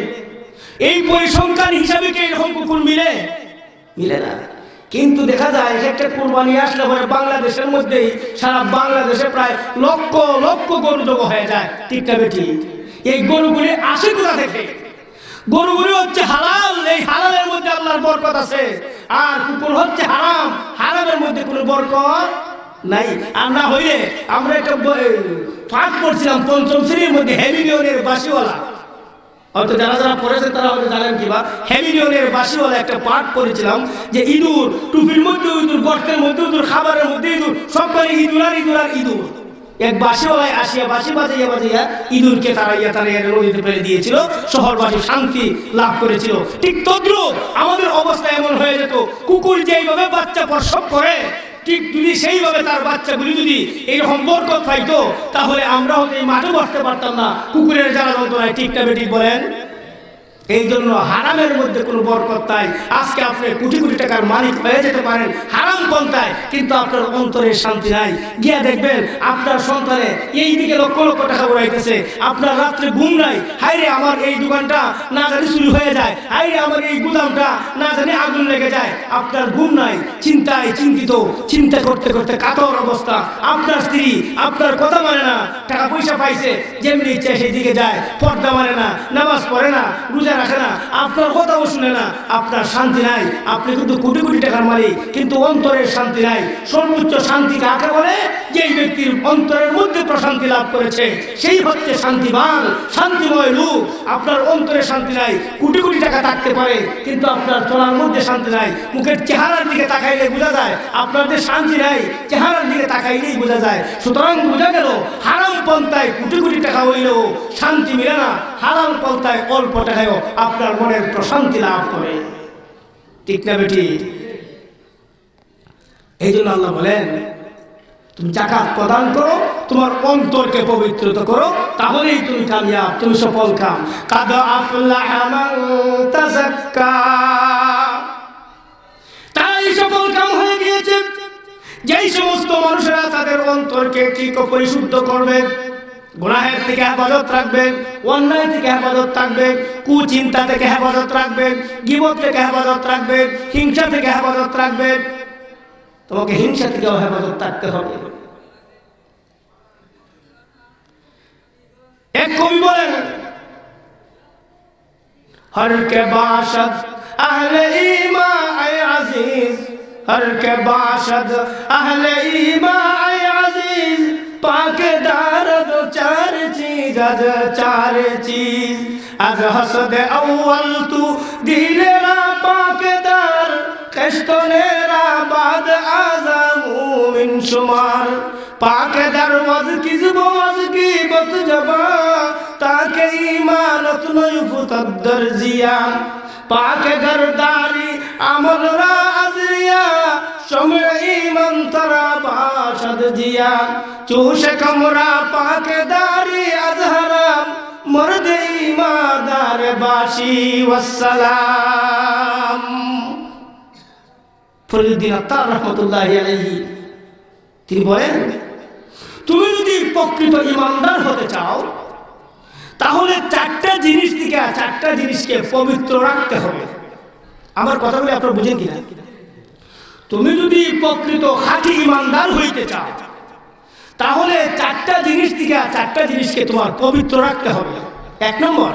এই পরিসংখ্যান হিসাবে কি এরকম কুকুর মিলে? মিলে না। কিন্তু দেখা যায় একটা কুরবানি আসলে পরে বাংলাদেশের মধ্যেই সারা বাংলাদেশে প্রায় লক্ষ লক্ষ গরু জব হয়ে যায়। ঠিক না বেটি? এই গরুগুলি আসে কোথা থেকে? গরুগুলি হচ্ছে হালাল, এই হালালের মধ্যে আল্লাহর বরকত আছে। আর কুকুর হচ্ছে হারাম, হারামের মধ্যে কোনো বরকত নাই। আর না হইলে আমরা একটা পাঠ পড়ছিলাম 5ম শ্রেণীর মধ্যে, হ্যামিলিয়নের বাসিওয়ালা। হয়তো যারা যারা পড়েছে তারা হয়তো জানেন কিবা, হ্যামিলিয়নের বাসিওয়ালা একটা পাঠ পড়েছিলাম যে ইঁদুর, টুপির মধ্যে ইঁদুর, গর্তের মধ্যে ইঁদুর, খাবারের মধ্যে ইঁদুর, সব করে ইঁদুর আর ইঁদুর আর ইঁদুর। এক বাসিওয়ালায় আসিয়া বাসি বাজাইয়া ইঁদুরকে তাড়াইয়া নদীতে ফেলে দিয়েছিল, শহরবাসী শান্তি লাভ করেছিল। ঠিক তদ্রুপ আমাদের অবস্থা এমন হয়ে যেত, কুকুর যেইভাবে বাচ্চা প্রসব করে, ঠিক যদি সেইভাবে তার বাচ্চাগুলি যদি এইরকম বরকত পাইতো, তাহলে আমরা হয়তো এই মাঠে বসতে পারতাম না কুকুরের জ্বালা যন্ত্রণায়। ঠিক না বেঠিক বলেন? এই জন্য হারামের মধ্যে কোনো বরকত নাই। আজকে আপনি কোটি কোটি টাকার মালিক হয়ে যেতে পারেন হারাম পন্থায়, কিন্তু আপনার অন্তরের শান্তি নাই। গিয়া দেখবেন আপনার সন্তানে এই দিকে লক্ষ লক্ষ টাকা উড়াইতেছে, আপনার রাত্রে ঘুম নাই। হাইরে আমার এই দোকানটা না জানি চুরি হয়ে যায়, হাইরে আমার এই গুদামটা না জানি আগুন লেগে যায়। আপনার ঘুম নাই, চিন্তায় চিন্তিত, চিন্তা করতে করতে কাতর অবস্থা। আপনার স্ত্রী আপনার কথা মানে না, টাকা পয়সা পাইছে যেমনি ইচ্ছা সেদিকে যায়, পর্দা মানে না, নামাজ পড়ে না, রোজা রাখে না, আপনার কথাও শুনে না, আপনার শান্তি নাই। আপনি কিন্তু কোটি কোটি টাকার মালিক, কিন্তু অন্তরের শান্তি নাই। সর্বোচ্চ শান্তি কাকে বলে? যেই ব্যক্তির অন্তরের মধ্যে প্রশান্তি লাভ করেছে সেই হচ্ছে শান্তিবান, শান্তিময় লোক। আপনার অন্তরে শান্তি নাই, কোটি কোটি টাকা থাকতে পারে কিন্তু আপনার চলার মধ্যে শান্তি নাই। মুখের চেহারার দিকে তাকাইলে বোঝা যায় আপনাদের শান্তি নাই, চেহারার দিকে তাকাইলেই বোঝা যায়। সুতরাং বোঝা গেল হারাম পন্থায় কোটি কোটি টাকা হইলেও শান্তি মিলে না, হালাল পন্থায় অল্প টাকায়ও আপনার মনের প্রশান্তি লাভ করে। ঠিক না বেটি? এই জন্য আল্লাহ বলেন তুমি যাকাত প্রদান করো, তোমার অন্তরকে পবিত্রত করো, তাহলেই তুমি কামিয়াব, তুমি সফল কাম। কাদ আফলাহা মান তাযাক্কা, তাই সফল কাম হয়ে গিয়েছে যেই সমস্ত মানুষেরা তাদের অন্তরকে ঠিক ও পরিশুদ্ধ করবে, গুনাহের থেকে হেফাজত রাখবে, অন্যায় থেকে হেফাজত রাখবে, কুচিন্তা থেকে হেফাজত রাখবে, গীবত থেকে হেফাজত রাখবে, হিংসা থেকে হেফাজত রাখবে। তোমাকে হিংসা থেকেও হেফাজত থাকতে হবে। এক কবি বলেন হর কে বাশদ আহলে ঈমান আয় আজিজ, হর কে বাশদ আহলে ঈমান আয় আজিজ, পাকে দারদ চার চीज, আজ চার चीज, আজ হসদ আউয়াল তু দিলেরা পাকে দার, কষ্টনেরা বাদ আযামু মিন শুমার। পাকে দরওয়াজ কিজবাজ কি বত জবা, তাকে ঈমানত নয়ফুতদ দরজিয়া। পাকে গরদারি আমল রা আজরিয়া, শমে ঈমান তরা বাশদ জিয়া। চুশ কমরা পাকে দারি আজহারাম, মর্দ ঈমানদার বাশি ওয়াসসালাম। ফরিদুদ্দীন আত্তার রহমতুল্লাহি আলাইহি তিনি বলেন তুমি যদি প্রকৃত ইমানদার হতে চাও তাহলে চারটা জিনিস থেকে, চারটা জিনিসকে পবিত্র রাখতে হবে। আমার কথাগুলো আপনারা বুঝেন কিনা? তুমি যদি প্রকৃত খাঁটি ইমানদার হইতে চাও তাহলে চারটা জিনিস থেকে, চারটা জিনিসকে তোমার পবিত্র রাখতে হবে। এক নম্বর,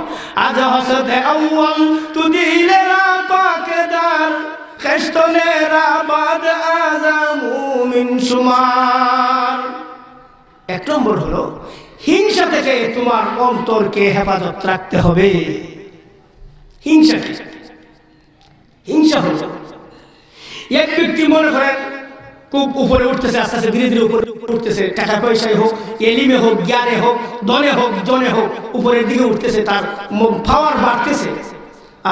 আজ হসদ আউয়াল তু দিলেরা পাকেদার, কষ্টনেরা বাদ আযামু মিন শুমার। এক নম্বর হলো হিংসা থেকে তোমার অন্তরকে হেফাজত রাখতে হবে। হিংসা হলো এক ব্যক্তি মনে করেন খুব উপরে উঠতেছে, আস্তে আস্তে ধীরে ধীরে উপরে উঠতেছে, টাকা পয়সায় হোক, এলিমে হোক, জ্ঞানে হোক, দলে হোক, জনে হোক, উপরের দিকে উঠতেছে, তার পাওয়ার বাড়তেছে।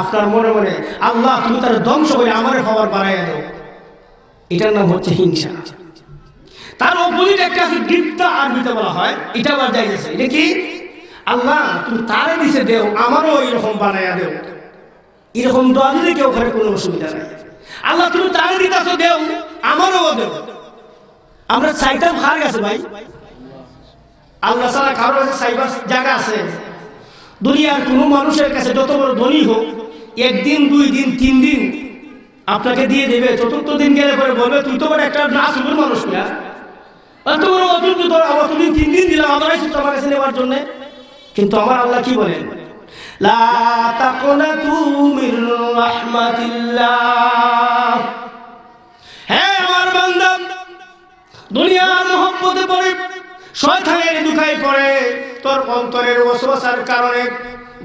আপনার মনে মনে আল্লাহ তুমি তার ধ্বংস করে আমার পাওয়ার বাড়াইয়া দাও, এটার নাম হচ্ছে হিংসা। তার অপোজিট একটা আছে গিফতা, আরবিতে বলা হয়, এটা আবার যাইতেছে। এটা কি? আল্লাহ তুমি তারে দিছে দেও, আমারও এরকম বানাইয়া দেও। এরকম দোয়া দিলে কেউ ঘরে কোনো অসুবিধা নাই। আল্লাহ তুমি তারে দিতেছো দেও, আমারও দেও। আমরা চাইতাম হার গেছে ভাই, আল্লাহ ছাড়া কারো কাছে চাইবার জায়গা আছে? দুনিয়ার কোনো মানুষের কাছে যত বড় ধনী হোক, একদিন, দুই দিন, তিন দিন আপনাকে দিয়ে দেবে, চতুর্থ দিন গেলে পরে বলবে তুই তো বড় একটা না শুধু মানুষ না, অত বড় অতদিন 3 দিন দিলাম আমার আমার কাছে নেওয়ার জন্য। কিন্তু আমার আল্লাহ কি বলেন? লা তাকনাতু মির রাহমাতিল্লাহ। হ্যাঁ আমার বান্দা, দুনিয়ার মহব্বতে পড়ে, শয়তানের দুখায় পড়ে, তোর অন্তরের ওয়াসওয়াসার কারণে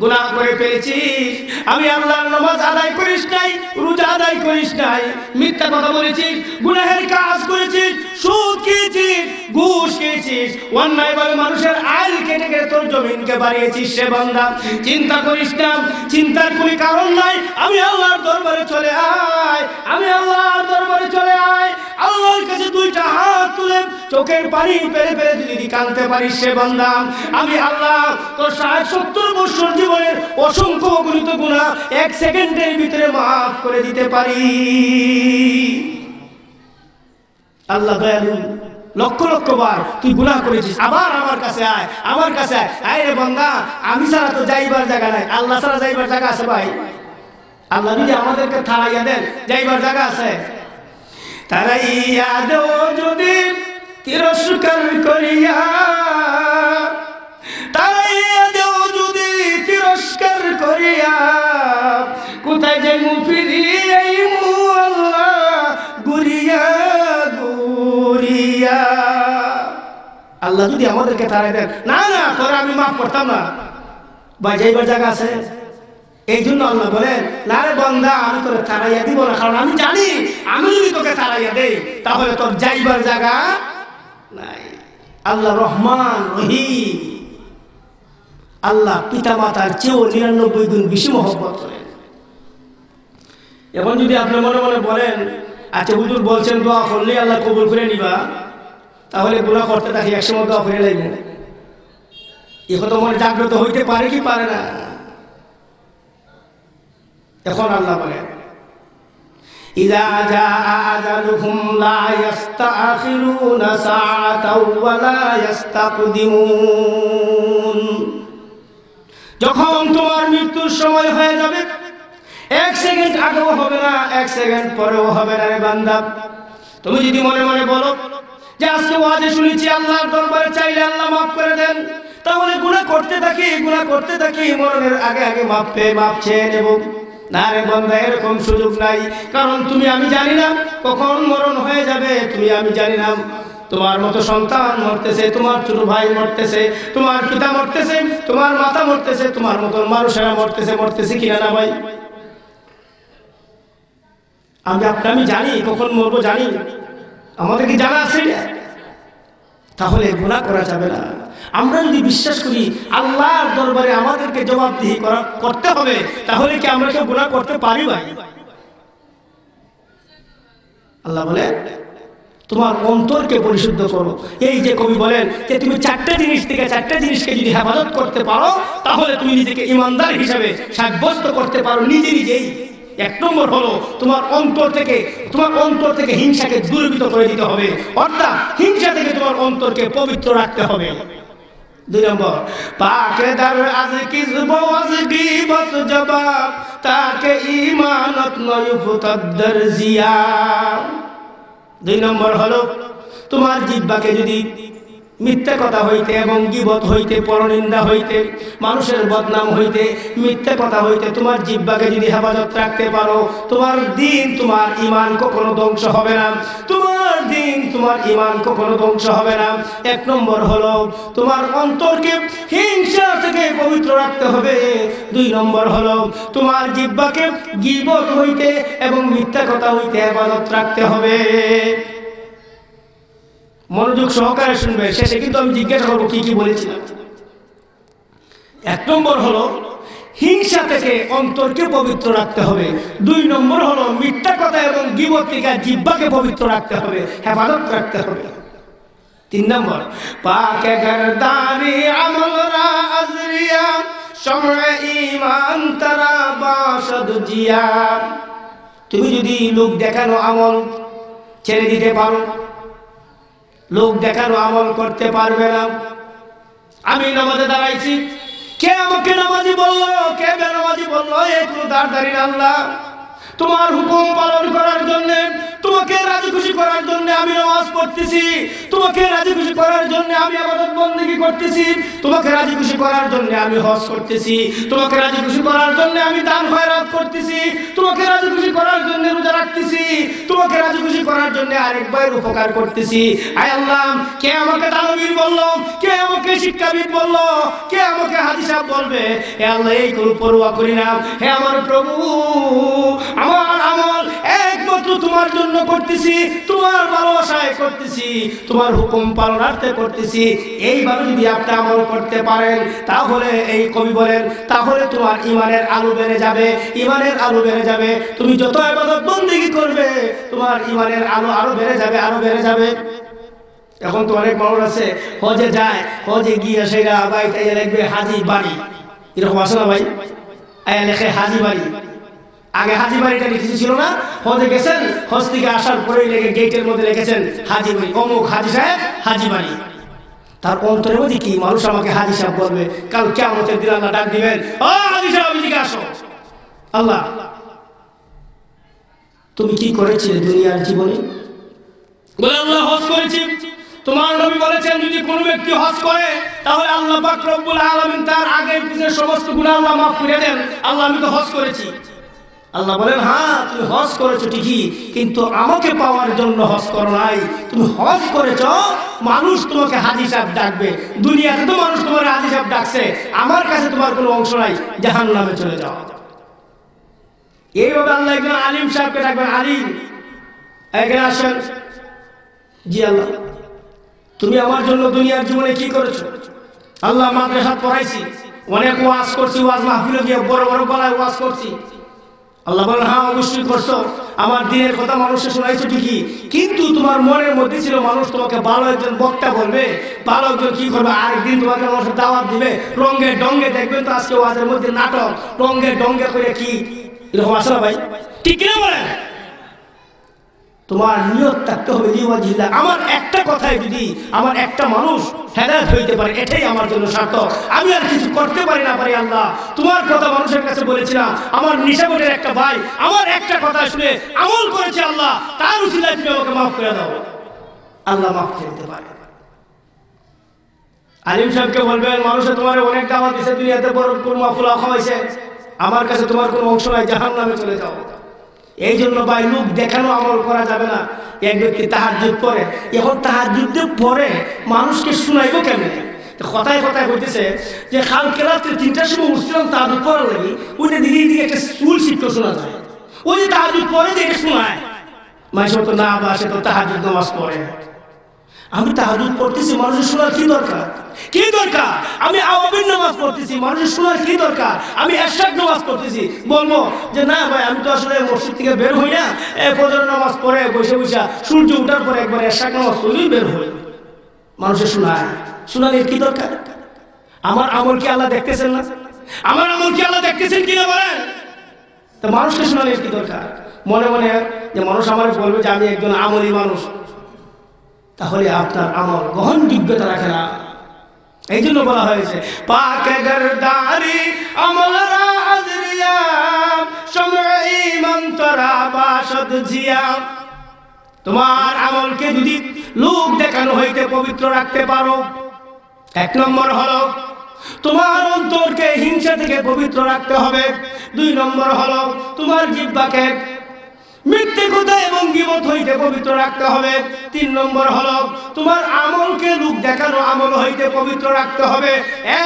গুনাহ করে ফেলেছিস। আমি আল্লাহর নামাজ আদায় করিস নাই, রোজা আদায় করিস নাই, মিথ্যা কথা বলেছিস, গুনাহের কাজ করেছিস, সুদ খেয়েছিস, ঘুষ খেয়েছিস, অন্যায়ভাবে মানুষের আইল কেটে কেটে তোর জমিনকে বাড়িয়েছিস। সে বান্দা চিন্তা করিস না, চিন্তার কোনো কারণ নাই। আমি আল্লাহর দরবারে চলে আয়, আমি আল্লাহর দরবারে চলে আয়। আল্লাহর কাছে দুইটা হাত তুলে চোখের পানি পেরে পেরে যদি কাঁদতে পারিস সে বান্দা, আমি আল্লাহ তোর 60-70 বছর জীবনের অসংখ্য অগণিত গুনাহ 1 সেকেন্ডের ভিতরে মাফ করে দিতে পারি। আল্লাহ দয়ালু, লক্ষ লক্ষ বার তুই গুনাহ করেছিস, আবার আমার কাছে আয়, আমার কাছে আয়। আয় রে বান্দা, আমি ছাড়া তো যাইবার জায়গা নাই, আল্লাহ ছাড়া যাইবার জায়গা আছে ভাই? আল্লাহ যদি আমাদেরকে তাড়াইয়া দেন, যাইবার জায়গা আছে, তাড়াইয়া দেও যদি তিরস্কার করিয়া, তাড়াইয়া দেও যদি তিরস্কার করিয়া, কোথায় যাইমু ফিরিয়া আল্লাহ ঘুরিয়া ঘুরিয়া। আল্লাহ যদি আমাদেরকে তাড়াই দেন, না না তোরা আমি মাফ করতাম না, বা যাইবার জায়গা আছে। এই জন্য আল্লাহ বলেন, না রে বান্দা আমি তোকে তাড়াইয়া দিব না, কারণ আমি জানি আমি যদি তোকে তাড়াইয়া দেই তাহলে তোর যাইবার জায়গা নাই। আল্লাহ রহমান রহিম, আল্লাহ পিতা মাতার চেয়েও 99 গুণ বেশি মহব্বত করেন। এখন যদি আপনি মনে মনে বলেন, আচ্ছা হুজুর বলছেন দোয়া করলে আল্লাহ কবুল করে নিবা, তাহলে গুনাহ করতে থাকি, একসময় দোয়া করে লাগবে। এখন তো মনে জাগ্রত হইতে পারে কি পারে না? এখন আল্লাহ বলেন, ইযা জাআ আজালুহুম লা ইস্তাখিরুনা সাআতাও ওয়া লা ইস্তাকদিমুন। যখন তোমার মৃত্যুর সময় হয়ে যাবে, 1 সেকেন্ড আগেও হবে না, 1 সেকেন্ড পরেও হবে না। রে বান্দা, তুমি যদি মনে মনে বলো যে আজকে ওয়াজে শুনেছি আল্লাহর দরবারে চাইলে আল্লাহ মাফ করে দেন, তাহলে গুনাহ করতে থাকি, মরণের আগে আগে মাফ চেয়ে নেব। না রে বান্দা, এরকম সুযোগ নাই, কারণ তুমি আমি জানি না কখন মরণ হয়ে যাবে। তুমি আমি জানি না তোমার মতো সন্তান মরতেছে, তোমার ছোট ভাই মরতেছে, তোমার পিতা মরতেছে, তোমার মাতা মরতেছে, তোমার মতো মানুষেরা মরতেছে কিনা না ভাই? আমি জানি কখন মরবো, জানি, আমাদের কি জানা আছে? তাহলে গুনাহ করা যাবে না। আমরা যদি বিশ্বাস করি আল্লাহর দরবারে আমাদেরকে জবাবদিহি করতে হবে, তাহলে কি আমরা কেউ গুনাহ করতে পারি ভাই? আল্লাহ বলে তোমার অন্তরকে পরিশুদ্ধ করো। এই যে কবি বলেন যে তুমি 4টে জিনিসকে যদি হেফাজত করতে পারো, তাহলে তুমি নিজেকে ইমানদার হিসাবে সাব্যস্ত করতে পারো নিজেই। 1 নম্বর হলো তোমার অন্তর থেকে হিংসাকে দূরীভূত করে দিতে হবে, অর্থাৎ হিংসা থেকে তোমার অন্তরকে পবিত্র রাখতে হবে। 2 নম্বর, পাকে দার আজ কিসব ওয়াজ গীবত জবাব, তাকে ঈমানত নয়ুফতাদ্দার জিয়া। 2 নম্বর হলো তোমার জিহ্বাকে যদি মিথ্যা কথা হইতে এবং গীবত হইতে, পরনিন্দা হইতে, মানুষের বদনাম হইতে, মিথ্যা কথা হইতে তোমার জিহ্বাকে যদি হেফাজত রাখতে পারো, তোমার দিন তোমার ঈমান কখনো ধ্বংস হবে না, তোমার দিন তোমার ঈমান কখনো ধ্বংস হবে না। 1 নম্বর হলো তোমার অন্তরকে হিংসা থেকে পবিত্র রাখতে হবে। 2 নম্বর হলো তোমার জিহ্বাকে গীবত হইতে এবং মিথ্যা কথা হইতে হেফাজত রাখতে হবে। মনোযোগ সহকারে শুনবে, শেষে কিন্তু আমি জিজ্ঞাসা করবো কি বলেছিলাম। 1 নম্বর হলো হিংসা থেকে অন্তরকে পবিত্র রাখতে হবে। 2 নম্বর হলো মিথ্যা কথা এবং গীবত থেকে জিহ্বাকে পবিত্র রাখতে হবে, হেফাজত রাখতে হবে। 3 নম্বর, পাকে গরদারি আমলরা আজরিয়া, সময় ঈমান তারা বাশদ জিয়া। তুমি যদি লোক দেখানো আমল ছেড়ে দিতে পারো, লোক দেখানো আমল করতে পারবে না। আমি নামাজে দাঁড়াইছি, কে আমাকে নামাজি বললো, কে বেনামাজি বললো, একটু দাঁড় আল্লাহ তোমার হুকুম পালন করার জন্য, তোমাকে রাজি খুশি করার জন্য আমি নামাজ পড়তেছি, তোমাকে রাজি খুশি করার জন্য আমি ইবাদত বন্দেগী করতেছি, তোমাকে রাজি খুশি করার জন্য আমি হজ করতেছি, তোমাকে রাজি খুশি করার জন্য আমি দান খয়রাত করতেছি, তোমাকে রাজি খুশি করার জন্য রোজা রাখতেছি, তোমাকে রাজি খুশি করার জন্য আরেক ভাইয়ের উপকার করতেছি। আয় আল্লাহ, কে আমাকে দানবীর বললো, কে আমাকে শিক্ষাবিদ বললো, কে আমাকে হাজী সাহেব বলবে, হে আল্লাহ এই কোনো পরোয়া করি না। হে আমার প্রভু, আমার আমল একমাত্র তোমার জন্য করতেছি, তোমার ভালোবাসায় করতেছি, তোমার হুকুম পালনার্থে করতেছি। এইভাবে যদি আপনি আমল করতে পারেন, তাহলে এই কবি বলেন, তাহলে তোমার ঈমানের আলো বেড়ে যাবে, ঈমানের আলো বেড়ে যাবে। তুমি যত ইবাদত বন্দেগী করবে, তোমার ঈমানের আলো আরো বেড়ে যাবে, আরো বেড়ে যাবে। এখন তো অনেক মানুষ আছে হজে যায়, হজে গিয়ে সেটা বাড়িতে লিখবে হাজি বাড়ি, এরকম আছে না ভাই? লেখে হাজি বাড়ি। আগে হাজি বাড়িটা কিছু ছিল না, হজে গেছেন, হজ থেকে আসার পরেই লেগে গেটের মধ্যে লিখেছেন হাজি বাড়ি, অমুক হাজি সাহেব হাজি বাড়ি। তার অন্তরের মধ্যে কি, মানুষ আমাকে হাজি সাহেব বলবে, কাল কিয়ামতের দিন আল্লাহ ডাক দিবেন, ও হাজি সাহেব এদিকে আসো। আল্লাহ তুমি কি করেছিলে দুনিয়ার জীবনে? বলে আল্লাহ হজ করেছি। তোমার নবী বলেছেন যদি কোনো ব্যক্তি হজ করে তাহলে আল্লাহ পাক রব্বুল আলামিন তার আগের পিছের সমস্ত গুনাহ আল্লাহ মাফ করে দেন। আল্লাহ আমি তো হজ করেছি। আল্লাহ বলেন হ্যাঁ তুমি হজ করেছো ঠিকই, কিন্তু আমাকে পাওয়ার জন্য হজ করো নাই। তুমি হজ করেছো মানুষ তোমাকে হাজী সাহেব ডাকবে, দুনিয়াতে তো মানুষ তোমার হাজী সাহেব ডাকছে, আমার কাছে তোমার কোনো অংশ নাই, জাহান্নামে চলে যাও। এইভাবে আল্লাহ একজন আলিম সাহেবকে ডাকবেন, আলিম এখানে আসেন। জি আল্লাহ তুমি আমার জন্য দুনিয়ার জীবনে কি করেছো? আল্লাহ মাদ্রাসা পড়াইছি, অনেক ওয়াজ করছি, ওয়াজ মাহফিলে গিয়ে বড় বড় গলায় ওয়াজ করছি। আল্লাহ বলেন হ্যাঁ অবশ্যই করছো, আমার দিনের কথা মানুষকে শোনাইছো ঠিকই, কিন্তু তোমার মনের মধ্যে ছিল মানুষ তোমাকে ভালো একজন বক্তা বলবে, ভালো একজন কি করবে, আরেকদিন তোমাকে মানুষের দাওয়াত দিবে, রঙে ডঙ্গে দেখবেন তো আজকে ওয়াজের মধ্যে নাটক, রঙে ডঙ্গে করে কি এরকম আসে না ভাই? ঠিক না বলেন? তোমার নিয়ত থাকতে হবে লিওয়াজিল্লাহ। আমার একটা কথায় যদি আমার একটা মানুষ হেদায়েত হইতে পারে এটাই আমার জন্য সার্থক। আমি আর কিছু করতে পারি না পারি আল্লাহ তোমার কথা মানুষের কাছে বলেছিলাম, আমার নিশাবটের একটা ভাই আমার একটা কথা শুনে আমল করেছে, আল্লাহ তার উসিলায় তুমি আমাকে মাফ করে দাও। আল্লাহ মাফ করে দিতে পারে। আলিম সাহেবকে বলবেন মানুষে তোমার অনেক দাওয়াত দিয়েছে, দুনিয়াতে বড় কুরমা ফুলা খাওয়াইছে, আমার কাছে তোমার কোনো অংশ নাই, জাহান্নামে চলে যাও। এই জন্য ভাই লোক দেখানো আমল করা যাবে না। এক ব্যক্তি তাহাজ্জুদ পড়ে, এখন তাহাজ্জুদ পড়ে মানুষকে শুনাইব কেমনে? কথায় কথায় বলতেছে যে কালকে রাত্রে 3টার সময় উঠছিলাম তাহাজ্জুদ পড়ার লাগি, ওইটা দিকে দিকে একটা স্কুল শিক্ষক শোনা যায়, ওই যে তাহাজ্জুদ পড়ে যে এটা শোনায় মানুষের তো না বাসে তো তাহাজ্জুদ নামাজ পড়ে। আমি তাহাজ্জুদ পড়তেছি, মানুষের শোনার কি দরকার? কি দরকার? আমি আওয়াবির নামাজ পড়তেছি, মানুষের শোনার কি দরকার? আমি এশরাক নামাজ পড়তেছি, বলবো যে না ভাই আমি তো আসলে মসজিদ থেকে বের হই না, ফজর নামাজ পড়ে বসে বসে সূর্য উঠার পরে একবার এশরাক নামাজ পড়েই বের হই। মানুষের শোনায়, শোনার কি দরকার? আমার আমল কি আল্লাহ দেখতেছেন না? আমার আমল কি আল্লাহ দেখতেছেন কিনা বলেন? তো মানুষকে শোনার কি দরকার? মনে মনে যে মানুষ আমার বলবে যে আমি একজন আমলি মানুষ, তাহলে আপনার আমল গ্রহণযোগ্যতা রাখে না। এই জন্য বলা হয়েছে পাকে গরদারি আমলরা আজরিয়া সময় ইমান তোরা বাসদ জিয়া। তোমার আমলকে যদি লোক দেখানো হইতে পবিত্র রাখতে পারো, 1 নম্বর হলো তোমার অন্তরকে হিংসা থেকে পবিত্র রাখতে হবে। 2 নম্বর হলো তোমার জিহ্বাকে মিথ্যে কথা এবং গীবত হইতে পবিত্র রাখতে হবে। 3 নম্বর হলো তোমার আমলকে লোক দেখানো আমল হইতে পবিত্র রাখতে হবে,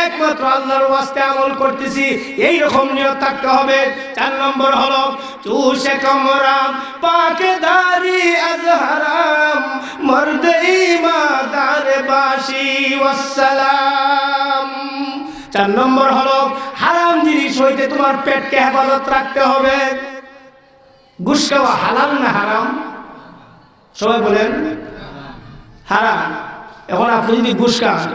একমাত্র আল্লাহর ওয়াস্তে আমল করতেছি এই রকম নিয়ত থাকতে হবে। 4 নম্বর হলো চুষে কমরাম পাকে দাড়ি আজহারাম মর্দে ইমাদার বাসি ওয়াসসালাম। 4 নম্বর হলো হারাম জিনিস হইতে তোমার পেটকে হেফাজত রাখতে হবে। ঘুষ খাওয়া হালাল না হারাম? সবাই বলেন হারাম। এখন আপনি যদি ঘুষ খান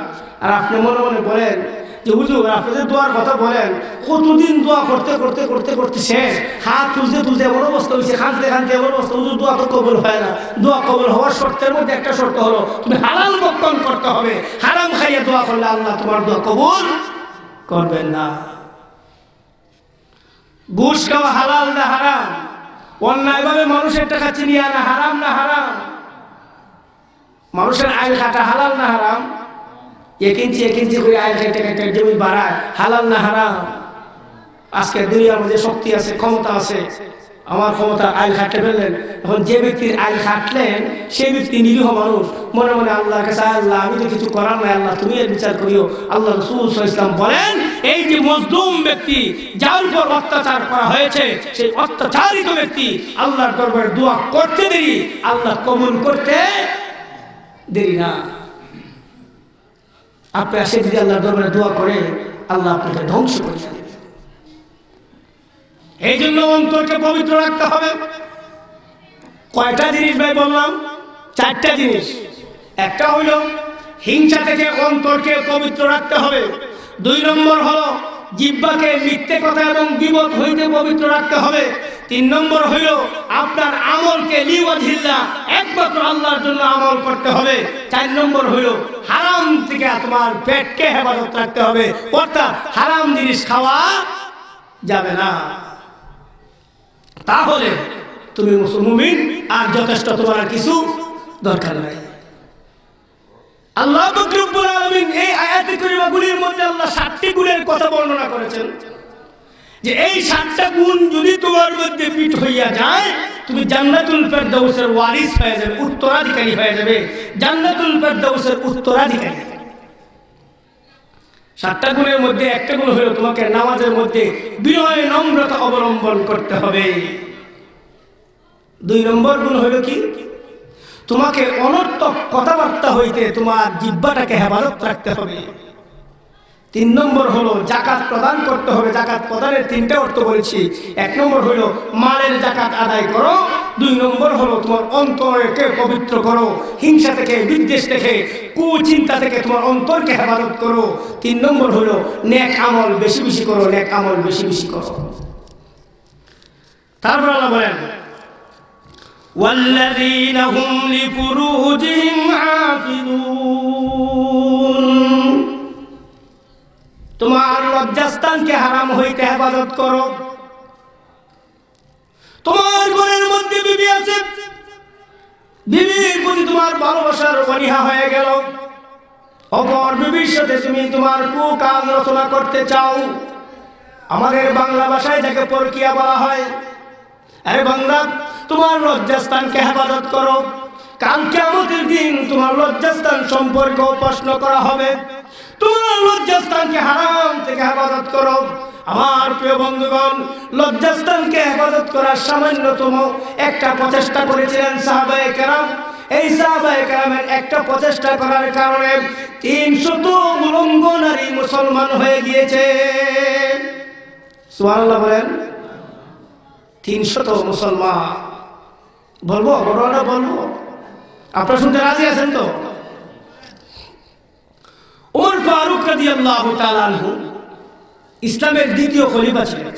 আর আপনি মনে মনে বলেন যে হুজুর আপনি যে দোয়ার কথা বলেন, কতদিন দোয়া করতে করতে করতে করতে শেষ, হাত তুলতে তুলতে এমন অবস্থা হয়েছে, খানতে খানতে এমন অবস্থা, হুজুর দোয়া তো কবুল হয় না। দোয়া কবুল হওয়ার শর্তের মধ্যে একটা শর্ত হলো তুমি হালাল ভক্ষণ করতে হবে। হারাম খাইয়ে দোয়া করলে আল্লাহ তোমার দোয়া কবুল করবেন না। ঘুষ খাওয়া হালাল না হারাম? অন্যায়ভাবে মানুষের টাকা চিনিয়ে আনা হারাম না হারাম? মানুষের আইল কাটা হালাল না হারাম? 1 ইঞ্চি করে আইল কেটে জমি বাড়ায়, হালাল না হারাম? আজকে দুনিয়ার মধ্যে শক্তি আছে, ক্ষমতা আছে, আমার ক্ষমতা আইল কাটতে ফেললেন। এখন যে ব্যক্তির আইল কাটলেন সেই ব্যক্তি নিরীহ মানুষ, মনে মনে আল্লাহর কাছে আল্লাহ আমি তো কিছু করার নাই, আল্লাহ তুমি এর বিচার করিও। আল্লাহ রাসূল সাল্লাল্লাহু আলাইহি ওয়াসাল্লাম বলেন এই যে মজলুম ব্যক্তি যার উপর অত্যাচার করা হয়েছে সেই অত্যাচারিত ব্যক্তি আল্লাহর দরবারে দোয়া করতে দেরি, আল্লাহ কবুল করতে দেরি না। আপনি আসে যদি আল্লাহর দরবারে দোয়া করে আল্লাহ আপনাকে ধ্বংস করে দেবে। এই জন্য অন্তরকে পবিত্র রাখতে হবে। কয়টা জিনিস ভাই বললাম? 4টা জিনিস। একটা হইল হিংসা থেকে অন্তরকে পবিত্র রাখতে হবে। 2 নম্বর হলো জিহ্বাকে মিথ্যে কথা এবং গীবত হইতে পবিত্র রাখতে হবে। 3 নম্বর হইল আপনার আমলকে লিওয়াজিল্লাহ একমাত্র আল্লাহর জন্য আমল করতে হবে। 4 নম্বর হইল হারাম থেকে তোমার পেটকে হেফাজত রাখতে হবে, অর্থাৎ হারাম জিনিস খাওয়া যাবে না। তাহলে তুমি মুমিন, আর যথেষ্ট, তোমার আর কিছু দরকার নাই। আল্লাহ পাক রব্বুল আলামিন এই আয়াতে কারিমাগুলির মধ্যে আল্লাহ 7টি গুণের কথা বর্ণনা করেছেন, যে এই 7টা গুণ যদি তোমার মধ্যে ফিট হইয়া যায়, তুমি জান্নাতুল ফেরদাউসের ওয়ারিস হয়ে যাবে, উত্তরাধিকারী হয়ে যাবে, জান্নাতুল ফেরদাউসের উত্তরাধিকারী। 7টা গুণের মধ্যে একটা গুণ হলো তোমাকে নামাজের মধ্যে বিনয় নম্রতা অবলম্বন করতে হবে। 2 নম্বর গুণ হলো কি? তোমাকে অনর্থক কথাবার্তা হইতে তোমার জিহ্বাটাকে হেফাজত রাখতে হবে। 3 নম্বর হলো যাকাত প্রদান করতে হবে। যাকাত প্রদানের 3টা অর্থ বলেছি। 1 নম্বর হলো মালের যাকাত আদায় করো। 2 নম্বর হলো তোমার অন্তরকে পবিত্র করো, হিংসা থেকে, বিদ্বেষ থেকে, কুচিন্তা থেকে তোমার অন্তরকে হেফাজত করো। 3 নম্বর হলো নেক আমল বেশি বেশি করো, নেক আমল বেশি বেশি করো। তারপর আল্লাহ বলেন, ওয়াল্লাযীনা হুম লিফুরুজিহিম হাফিজুন, তোমার লজ্জাস্থানকে হারাম হইতে হেফাজত করো। তোমার ঘরের মধ্যে বিবি আছে, বিবির প্রতি তোমার ভালোবাসার অনীহা হয়ে গেল, অপর বিবির সাথে তুমি তোমার কুকাজ রচনা করতে চাও। আমাদের বাংলা ভাষায় যাকে পরকিয়া বলা হয়। আরে বান্দা, তোমার লজ্জাস্থানকে হেফাজত করো। কাল কিয়ামতের দিন তোমার লজ্জাস্থান সম্পর্কেও প্রশ্ন করা হবে। তোমার লজ্জাস্থানকে হারাম থেকে হেফাজত করো। আমার প্রিয় বন্ধুগণ, লজ্জাস্থানকে হেফাজত করার সামান্যতম একটা প্রচেষ্টা করেছিলেন সাহাবায়ে কেরাম। এই সাহাবায়ে কেরামের একটা প্রচেষ্টা করার কারণে 300 উলঙ্গ নারী মুসলমান হয়ে গিয়েছে। সুবহানাল্লাহ বলেন। 300 মুসলমান। বলবো বড়রা বলবো? আপনারা শুনতে রাজি আছেন তো? ওমর ফারুক রাদিয়াল্লাহু তাআলা আনহু ইসলামের দ্বিতীয় খলিফা ছিলেন।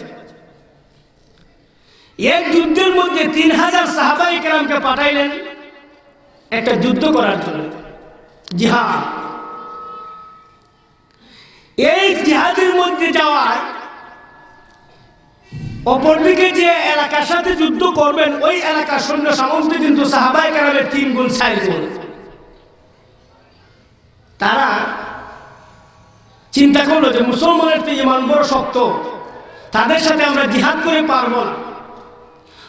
এক যুদ্ধের মধ্যে 3000 সাহাবায়ে কেরামকে পাঠাইলেন একটা যুদ্ধ করার জন্য, জিহাদ। এই জিহাদের মধ্যে যাওয়ার অপরদিকে যে এলাকার সাথে যুদ্ধ করবেন, ওই এলাকার সৈন্য সামন্ত কিন্তু সাহাবায়ে কেরামের 3 গুণ 4 গুণ। তারা চিন্তা করলো যে মুসলমানের তো ঈমান বড় শক্ত, তাদের সাথে আমরা জিহাদ করে পারবো না।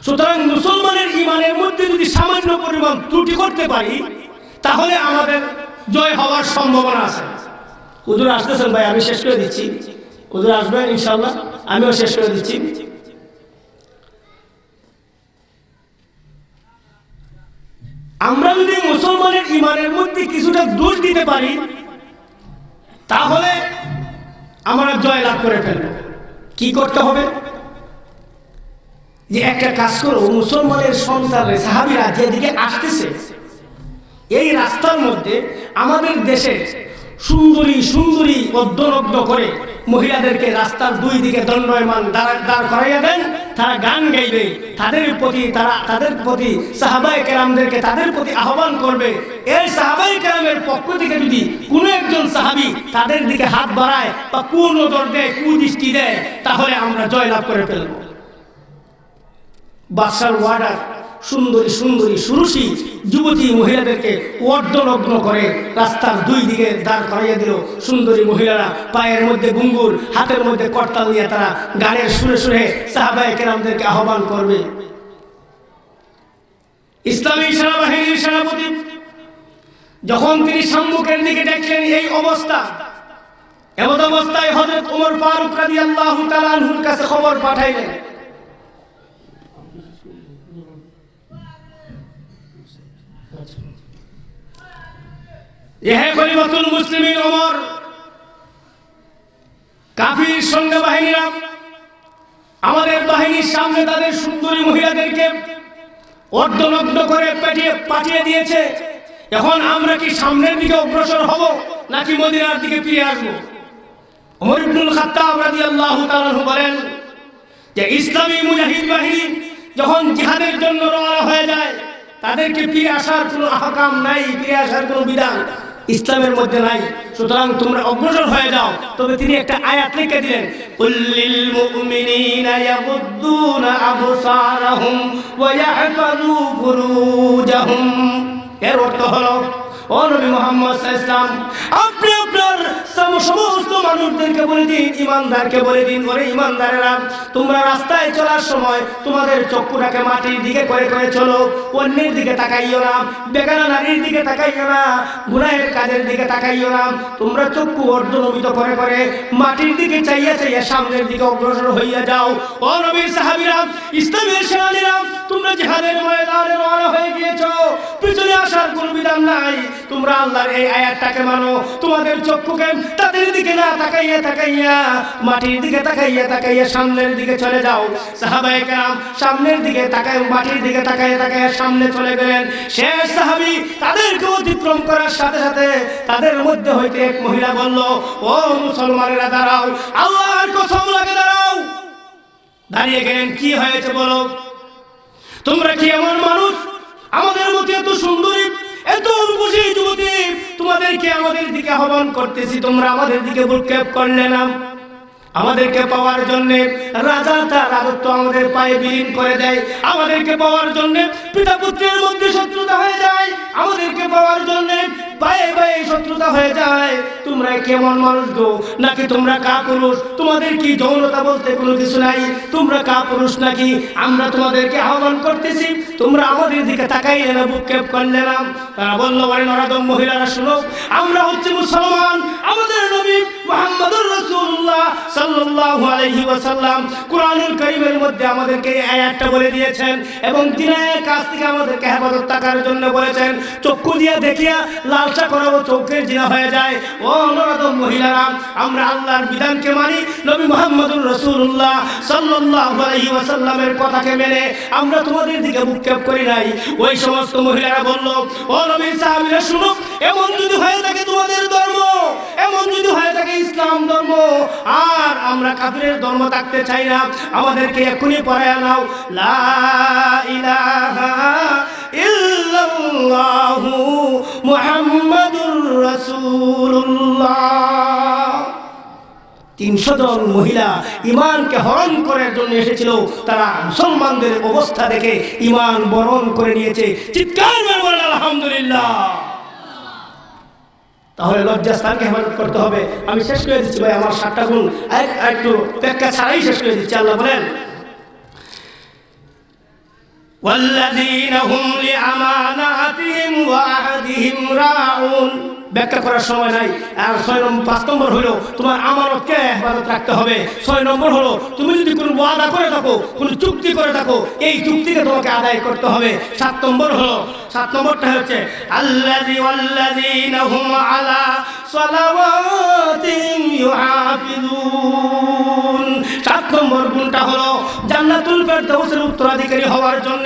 সুতরাং মুসলমানের ঈমানের মধ্যে যদি সামান্য পরিমাণ ত্রুটি করতে পারি, তাহলে আমাদের জয় হওয়ার সম্ভাবনা আছে। হুজুর আসতেছেন ভাই, আমি শেষ করে দিচ্ছি। হুজুর আসবেন ইনশাআল্লাহ, আমিও শেষ করে দিচ্ছি। আমরা যদি মুসলমানের ঈমানের মধ্যে কিছুটা দোষ দিতে পারি, তাহলে আমরা জয় লাভ করে ফেলব। কি করতে হবে? যে একটা কাজ করো, মুসলমানের সন্তানের সাহাবীরা যেদিকে আসতেছে, এই রাস্তার মধ্যে আমাদের দেশে সুন্দরী সুন্দরী অর্ধনগ্ন করে মহিলাদেরকে রাস্তার 2 দিকে দণ্ডায়মান দাঁড় করাইয়া দেন। তারা গান গাইবে, তাদের প্রতি সাহাবায়ে কেরামদেরকে তাদের প্রতি আহ্বান করবে। এই সাহাবায়ে কেরামের পক্ষ থেকে যদি কোনো একজন সাহাবী তাদের দিকে হাত বাড়ায় বা কুনজর দেয়, কুদৃষ্টি দেয়, তাহলে আমরা জয়লাভ করে ফেলব। বাদশার ওয়ার্ডার সুন্দরী সুন্দরী সুরুষী যুবতী মহিলাদেরকে অর্ধনগ্ন করে রাস্তার 2 দিকে দাঁড় করাইয়া দিল। সুন্দরী মহিলারা পায়ের মধ্যে ঘুঙ্গুর, হাতের মধ্যে করতাল নিয়ে তারা গানের সুরে সুরে সাহাবায়ে কেরামদেরকে আহ্বান করবে। ইসলামী সেনাবাহিনীর সেনাপতি যখন তিনি সম্মুখের দিকে দেখলেন এই অবস্থা, এমন অবস্থায় হযরত ওমর ফারুক রাদিয়াল্লাহু তাআলা আনহুর কাছে খবর পাঠাইলেন। হে খলিফাতুল মুসলিমিন ওমর, কাফির সৈন্যবাহিনীরা আমাদের বাহিনীর সামনে তাদের সুন্দরী মহিলাদেরকে অর্ধনগ্ন করে পাঠিয়ে দিয়েছে। এখন আমরা কি সামনের দিকে অগ্রসর হব নাকি মদিনার দিকে ফিরে আসবো? ওমর ইবনুল খাত্তাব রাদিয়াল্লাহু তাআলা বলেন যে ইসলামী মুজাহিদ বাহিনী যখন জিহাদের জন্য রওনা হয়ে যায়, তাদেরকে ফিরে আসার কোনো আহকাম নাই, ফিরে আসার কোনো বিধান ইসলামের মধ্যে নাই, সুতরাং তোমরা অগ্রসর হয়ে যাও। তবে তিনি একটা আয়াত লিখে দিলেন, কুল্লিল মুমিনিনা ইয়াগুদ্দুনা আবসারাহুম ওয়া ইয়াহফাযু ফুরুজাহুম। এর অর্থ হলো, ও নবী মুহাম্মদ সাল্লাল্লাহু আলাইহি ওয়াসাল্লাম, আপনি আপনার সমস্ত মানুষদেরকে বলে দিন, ইমানদারকে বলে দিন, ওরে ইমানদারেরা, তোমরা রাস্তায় চলার সময় তোমাদের চক্ষুটাকে মাটির দিকে করে করে চলো, অন্যের দিকে তাকাইও না, বেগানা নারীর দিকে তাকাইও না, গুনাহের কাজের দিকে তাকাইও না। তোমরা চক্ষু অর্ধনমিত করে করে মাটির দিকে চাইয়া চাইয়া সামনের দিকে অগ্রসর হইয়া যাও। ও নবীর সাহাবীরা, ইসলামের সেনানীরা, তোমরা জিহাদের ময়দানে রওনা হয়ে গিয়েছো, পিছনে আসার কোনো বিধান নাই। তোমরা আল্লাহর এই আয়াতটাকে মানো, তোমাদের চক্ষুকে তাদের দিকে না তাকাইয়া তাকাইয়া মাটির দিকে তাকাইয়া তাকাইয়া সামনের দিকে চলে যাও। সাহাবায়ে কেরাম সামনের দিকে তাকায়, মাটির দিকে তাকাইয়া তাকাইয়া সামনে চলে গেলেন। শেষ সাহাবী তাদেরকে অতিক্রম করার সাথে সাথে তাদের মধ্যে হইতে এক মহিলা বলল, ও মুসলমানেরা দাঁড়াও, আল্লাহর কসম লাগে দাঁড়াও। দাঁড়িয়ে গেলেন, কি হয়েছে বলো? তোমরা কি এমন মানুষ, আমাদের মতো এত সুন্দরী, এত রূপসী যুবতী, তোমাদেরকে আমাদের দিকে আহ্বান করতেছি, তোমরা আমাদের দিকে ভ্রুক্ষেপ করলে না। আমাদেরকে পাওয়ার জন্য রাজা তার রাজত্ব আমাদের পায়ে বিলীন করে দেয়, আমাদেরকে পাওয়ার জন্য পিতা পুত্রের মধ্যে শত্রুতা হয়ে যায়, আমাদেরকে পাওয়ার জন্য পায়ে পায়ে শত্রুতা হয়ে যায়। তোমরা কেমন মানুষ গো? নাকি তোমরা কাপুরুষ? তোমাদের কি যৌনতা বলতে কোনো কিছু নাই? তোমরা কাপুরুষ নাকি? আমরা তোমাদেরকে আহ্বান করতেছি, তোমরা আমাদের দিকে তাকাইলে না, ভ্রুক্ষেপ করলে না। তারা বলল, বলে নরাদম মহিলারা শুনো, আমরা হচ্ছে মুসলমান, আমাদের নবী মুহাম্মদুর রাসূলুল্লাহ সাল্লাল্লাহু আলাইহি ওয়াসাল্লাম কুরআনুল কারীমের মধ্যে আমাদেরকে এই আয়াতটা বলে দিয়েছেন এবং দিনের কাছ থেকে আমাদেরকে হেফাজত থাকার জন্য বলেছেন। চক্ষু দিয়ে দেখিয়া লালসা করাবো, চোখের জিনা হয়ে যায়। ও নরাদম মহিলারা, আমরা আল্লাহর বিধানকে মানি, নবী মুহাম্মদুর রাসূলুল্লাহ সাল্লাল্লাহু আলাইহি ওয়াসাল্লামের কথাকে মেনে আমরা তোমাদের দিকে ভ্রুক্ষেপ করি নাই। ওই সমস্ত মহিলারা বলল, ও নবীর সাহাবীরা শুনো, এমন যদি হয়ে থাকে তোমাদের ধর্ম, এমন যদি হয়ে থাকে ইসলাম ধর্ম, আর আমরা কাফিরের ধর্ম থাকতে চাই না, আমাদেরকে এখনই পড়ায়া নাও লা ইলাহা ইল্লাল্লাহু মুহাম্মাদুর রাসূলুল্লাহ। 300 জন মহিলা ঈমানকে হরণ করার জন্য এসেছিল, তারা মুসলমানদের অবস্থা দেখে ঈমান বরণ করে নিয়েছে। চিৎকার করে বলেন আলহামদুলিল্লাহ। তাহলে লজ্জাস্থানকে হেফাজত করতে হবে। আমি শেষ করে দিচ্ছি ভাই, আমার 7টা গুণ একটু ব্যাখ্যা ছাড়াই শেষ করে দিচ্ছি। আল্লাহ বলেন, ওয়াল্লাযীনা হুম লিআমানাতিহিম ওয়া আহদিহিম রাউন। ব্যাখ্যা করার সময় নাই। আর 5 নম্বর হলো তোমার আমানতকে হেফাজত রাখতে হবে। 6 নম্বর হলো তুমি যদি কোনো ওয়াদা করে থাকো, কোনো চুক্তি করে থাকো, এই চুক্তিকে তোমাকে আদায় করতে হবে। 7 নম্বর হলো, 7 নম্বরটা হচ্ছে ওয়াল্লাযীনা হুম আলা সালাওয়াতিহিম ইউহাফিজুন। 7 নম্বর গুণটা হলো জান্নাতুল ফেরদাউসের উত্তরাধিকারী হওয়ার জন্য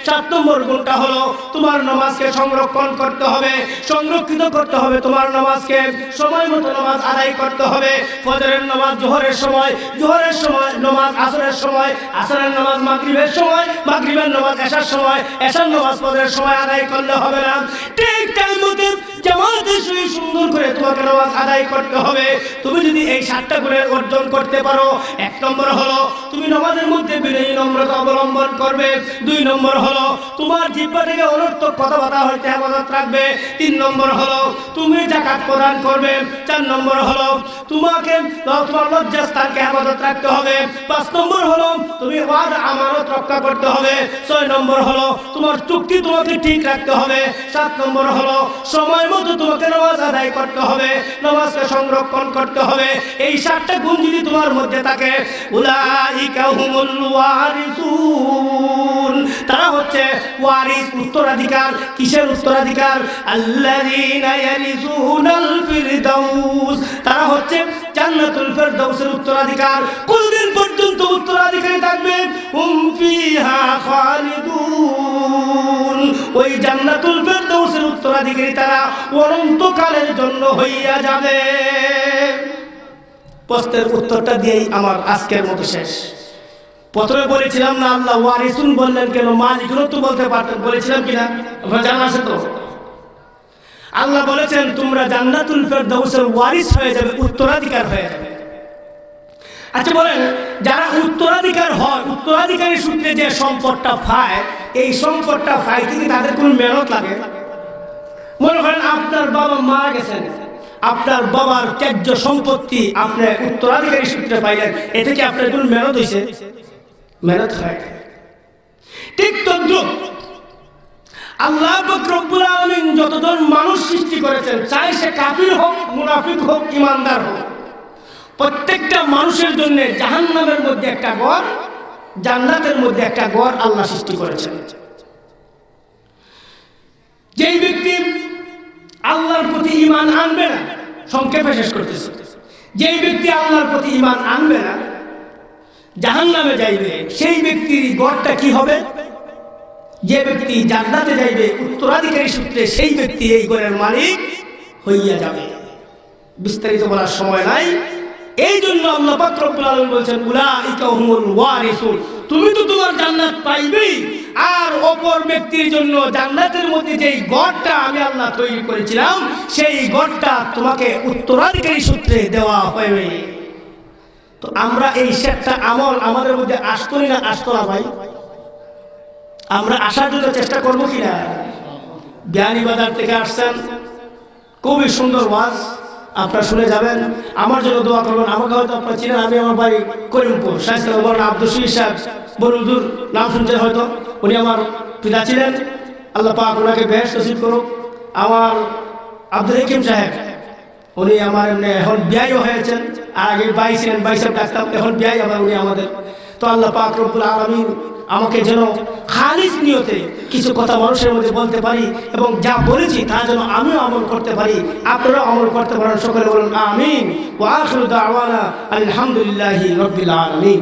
7 নম্বর গুণটা হলো তোমার নামাজকে সংরক্ষণ করতে হবে, সংরক্ষিত করতে হবে। তোমার নামাজকে সময় মতো নামাজ আদায় করতে হবে। ফজরের নামাজ জোহরের সময়, জোহরের সময় নামাজ আসরের সময়, আসরের নামাজ মাগরিবের সময়, মাগরিবের নামাজ এশার সময়, এশার নামাজ ফজরের সময় আদায় করলে হবে না। ঠিক টাইম মতো জামাতের সঙ্গে সুন্দর করে তোমাকে নামাজ আদায় করতে হবে। তুমি যদি এই 7টা গুণের অর্জন করতে পারো, 1 নম্বর হলো তুমি নামাজের মধ্যে বিনয়ী নম্রতা অবলম্বন করবে। 2 নম্বর হলো তোমার জিহ্বা থেকে অনর্থক কথাবার্তা হইতে হেফাজত রাখবে। 3 নম্বর হলো তুমি যাকাত প্রদান করবে। 4 নম্বর হলো তোমাকে তোমার লজ্জাস্থানকে হেফাজত রাখতে হবে। 5 নম্বর হলো তুমি ওয়াদা আমানত রক্ষা করতে হবে। 6 নম্বর হলো তোমার চুক্তি তোমাকে ঠিক রাখতে হবে। 7 নম্বর হলো সময় মতো তোমাকে নামাজ আদায় করতে হবে, নামাজকে সংরক্ষণ করতে হবে। এই 7টা গুণ যদি তোমার মধ্যে থাকে, উলাইকা হুমুল ওয়ারিসুন, তারা হচ্ছে ওয়ারিস, উত্তরাধিকার। কিসের উত্তরাধিকার? আল্লাযীনা ইয়ারিসুনাল ফিরদাউস, তারা হচ্ছে জান্নাতুল ফেরদাউসের উত্তরাধিকার। কতদিন পর্যন্ত উত্তরাধিকারী থাকবে? হুম ফিহা খালিদুন, ওই জান্নাতুল ফেরদাউসের উত্তরাধিকারী তারা অনন্তকালের জন্য হইয়া যাবে। প্রশ্নের উত্তরটা দিয়েই আমার আজকের মতো শেষ। প্রথমে বলেছিলাম না আল্লাহ ওয়ারিসুন বললেন কেন? মালিকুন তো বলতে পারতেন, বলেছিলাম কিনা? আপনারা জানা আছে তো? আল্লাহ বলেছেন তোমরা জান্নাতুল ফেরদাউসের ওয়ারিস হয়ে যাবে, উত্তরাধিকার হয়ে যাবে। আচ্ছা বলেন, যারা উত্তরাধিকার হয়, উত্তরাধিকারী সূত্রে যে সম্পদটা পায়, এই সম্পদটা পাইতে কি তাদের কোনো মেহনত লাগে? মনে করেন আপনার বাবা মারা গেছেন, আপনার বাবার ত্যায্য সম্পত্তি আপনি উত্তরাধিকারী সূত্রে পাইলেন, এতে কি আপনার কোনো মেহনত হয়েছে? মেহনত হয়। ঠিক তদ্রুপ আল্লাহ পাক রব্বুল আলামিন যতজন মানুষ সৃষ্টি করেছেন, চাই সে কাফির হোক, মুনাফিক হোক, ইমানদার হোক, প্রত্যেকটা মানুষের জন্য জাহান্নামের মধ্যে একটা ঘর, জান্নাতের মধ্যে একটা ঘর আল্লাহ সৃষ্টি করেছেন। যেই ব্যক্তি আল্লাহর প্রতি ঈমান আনবে না, সংক্ষেপে শেষ করতেছে, যেই ব্যক্তি আল্লাহর প্রতি ঈমান আনবে না, জাহান্নামে যাইবে, সেই ব্যক্তির ঘরটা কি হবে? যে ব্যক্তি জান্নাতে যাইবে উত্তরাধিকারী সূত্রে, সেই ব্যক্তি এই ঘরের মালিক হইয়া যাবে। বিস্তারিত বলার সময় নাই, এই জন্য আল্লাহ পাক রব্বুল আলামিন বলেছেন উলাইকা হুমুল ওয়ারিসুন, তুমি তো তোমার জান্নাত পাইবেই, আর অপর ব্যক্তির জন্য জান্নাতের মধ্যে যেই ঘরটা আমি আল্লাহ তৈরি করেছিলাম, সেই ঘরটা তোমাকে উত্তরাধিকারী সূত্রে দেওয়া হবে। তো আমরা এই সেটটা আমল আমাদের মধ্যে আসতো না, আসতো না ভাই? আমরা আসার জন্য চেষ্টা করবো কিনা? বিয়ানীবাজার থেকে আসছেন, খুবই সুন্দর ওয়াজ, আপনারা শুনে যাবেন, আমার জন্য দোয়া করবেন। আমাকে হয়তো আপনারা চিনেন, আমি আমার বাড়ি করিমপুর, শাইস্তা আব্দুল শহীদ সাহেব বড় হুজুর নাম শুনছেন হয়তো, উনি আমার পিতা ছিলেন, আল্লাহ পাক ওনাকে বেহেশত নসিব করুক। আমার আব্দুল হাকিম সাহেব, উনি আমার এখন বিয়াইও হয়েছেন, আর আগে ভাই ছিলেন, ভাই সাহেব ডাকতাম, এখন বিয়াই আবার উনি আমাদের। তো আল্লাহ পাক রব্বুল আলামিন আমাকে যেন খালিস নিয়তে কিছু কথা মানুষের মধ্যে বলতে পারি, এবং যা বলেছি তা যেন আমিও আমল করতে পারি, আপনারাও আমল করতে পারেন। সকলে বলুন আমিন। ওয়া আখিরু দাওয়ানা আলহামদুলিল্লাহি রাব্বিল আলামিন।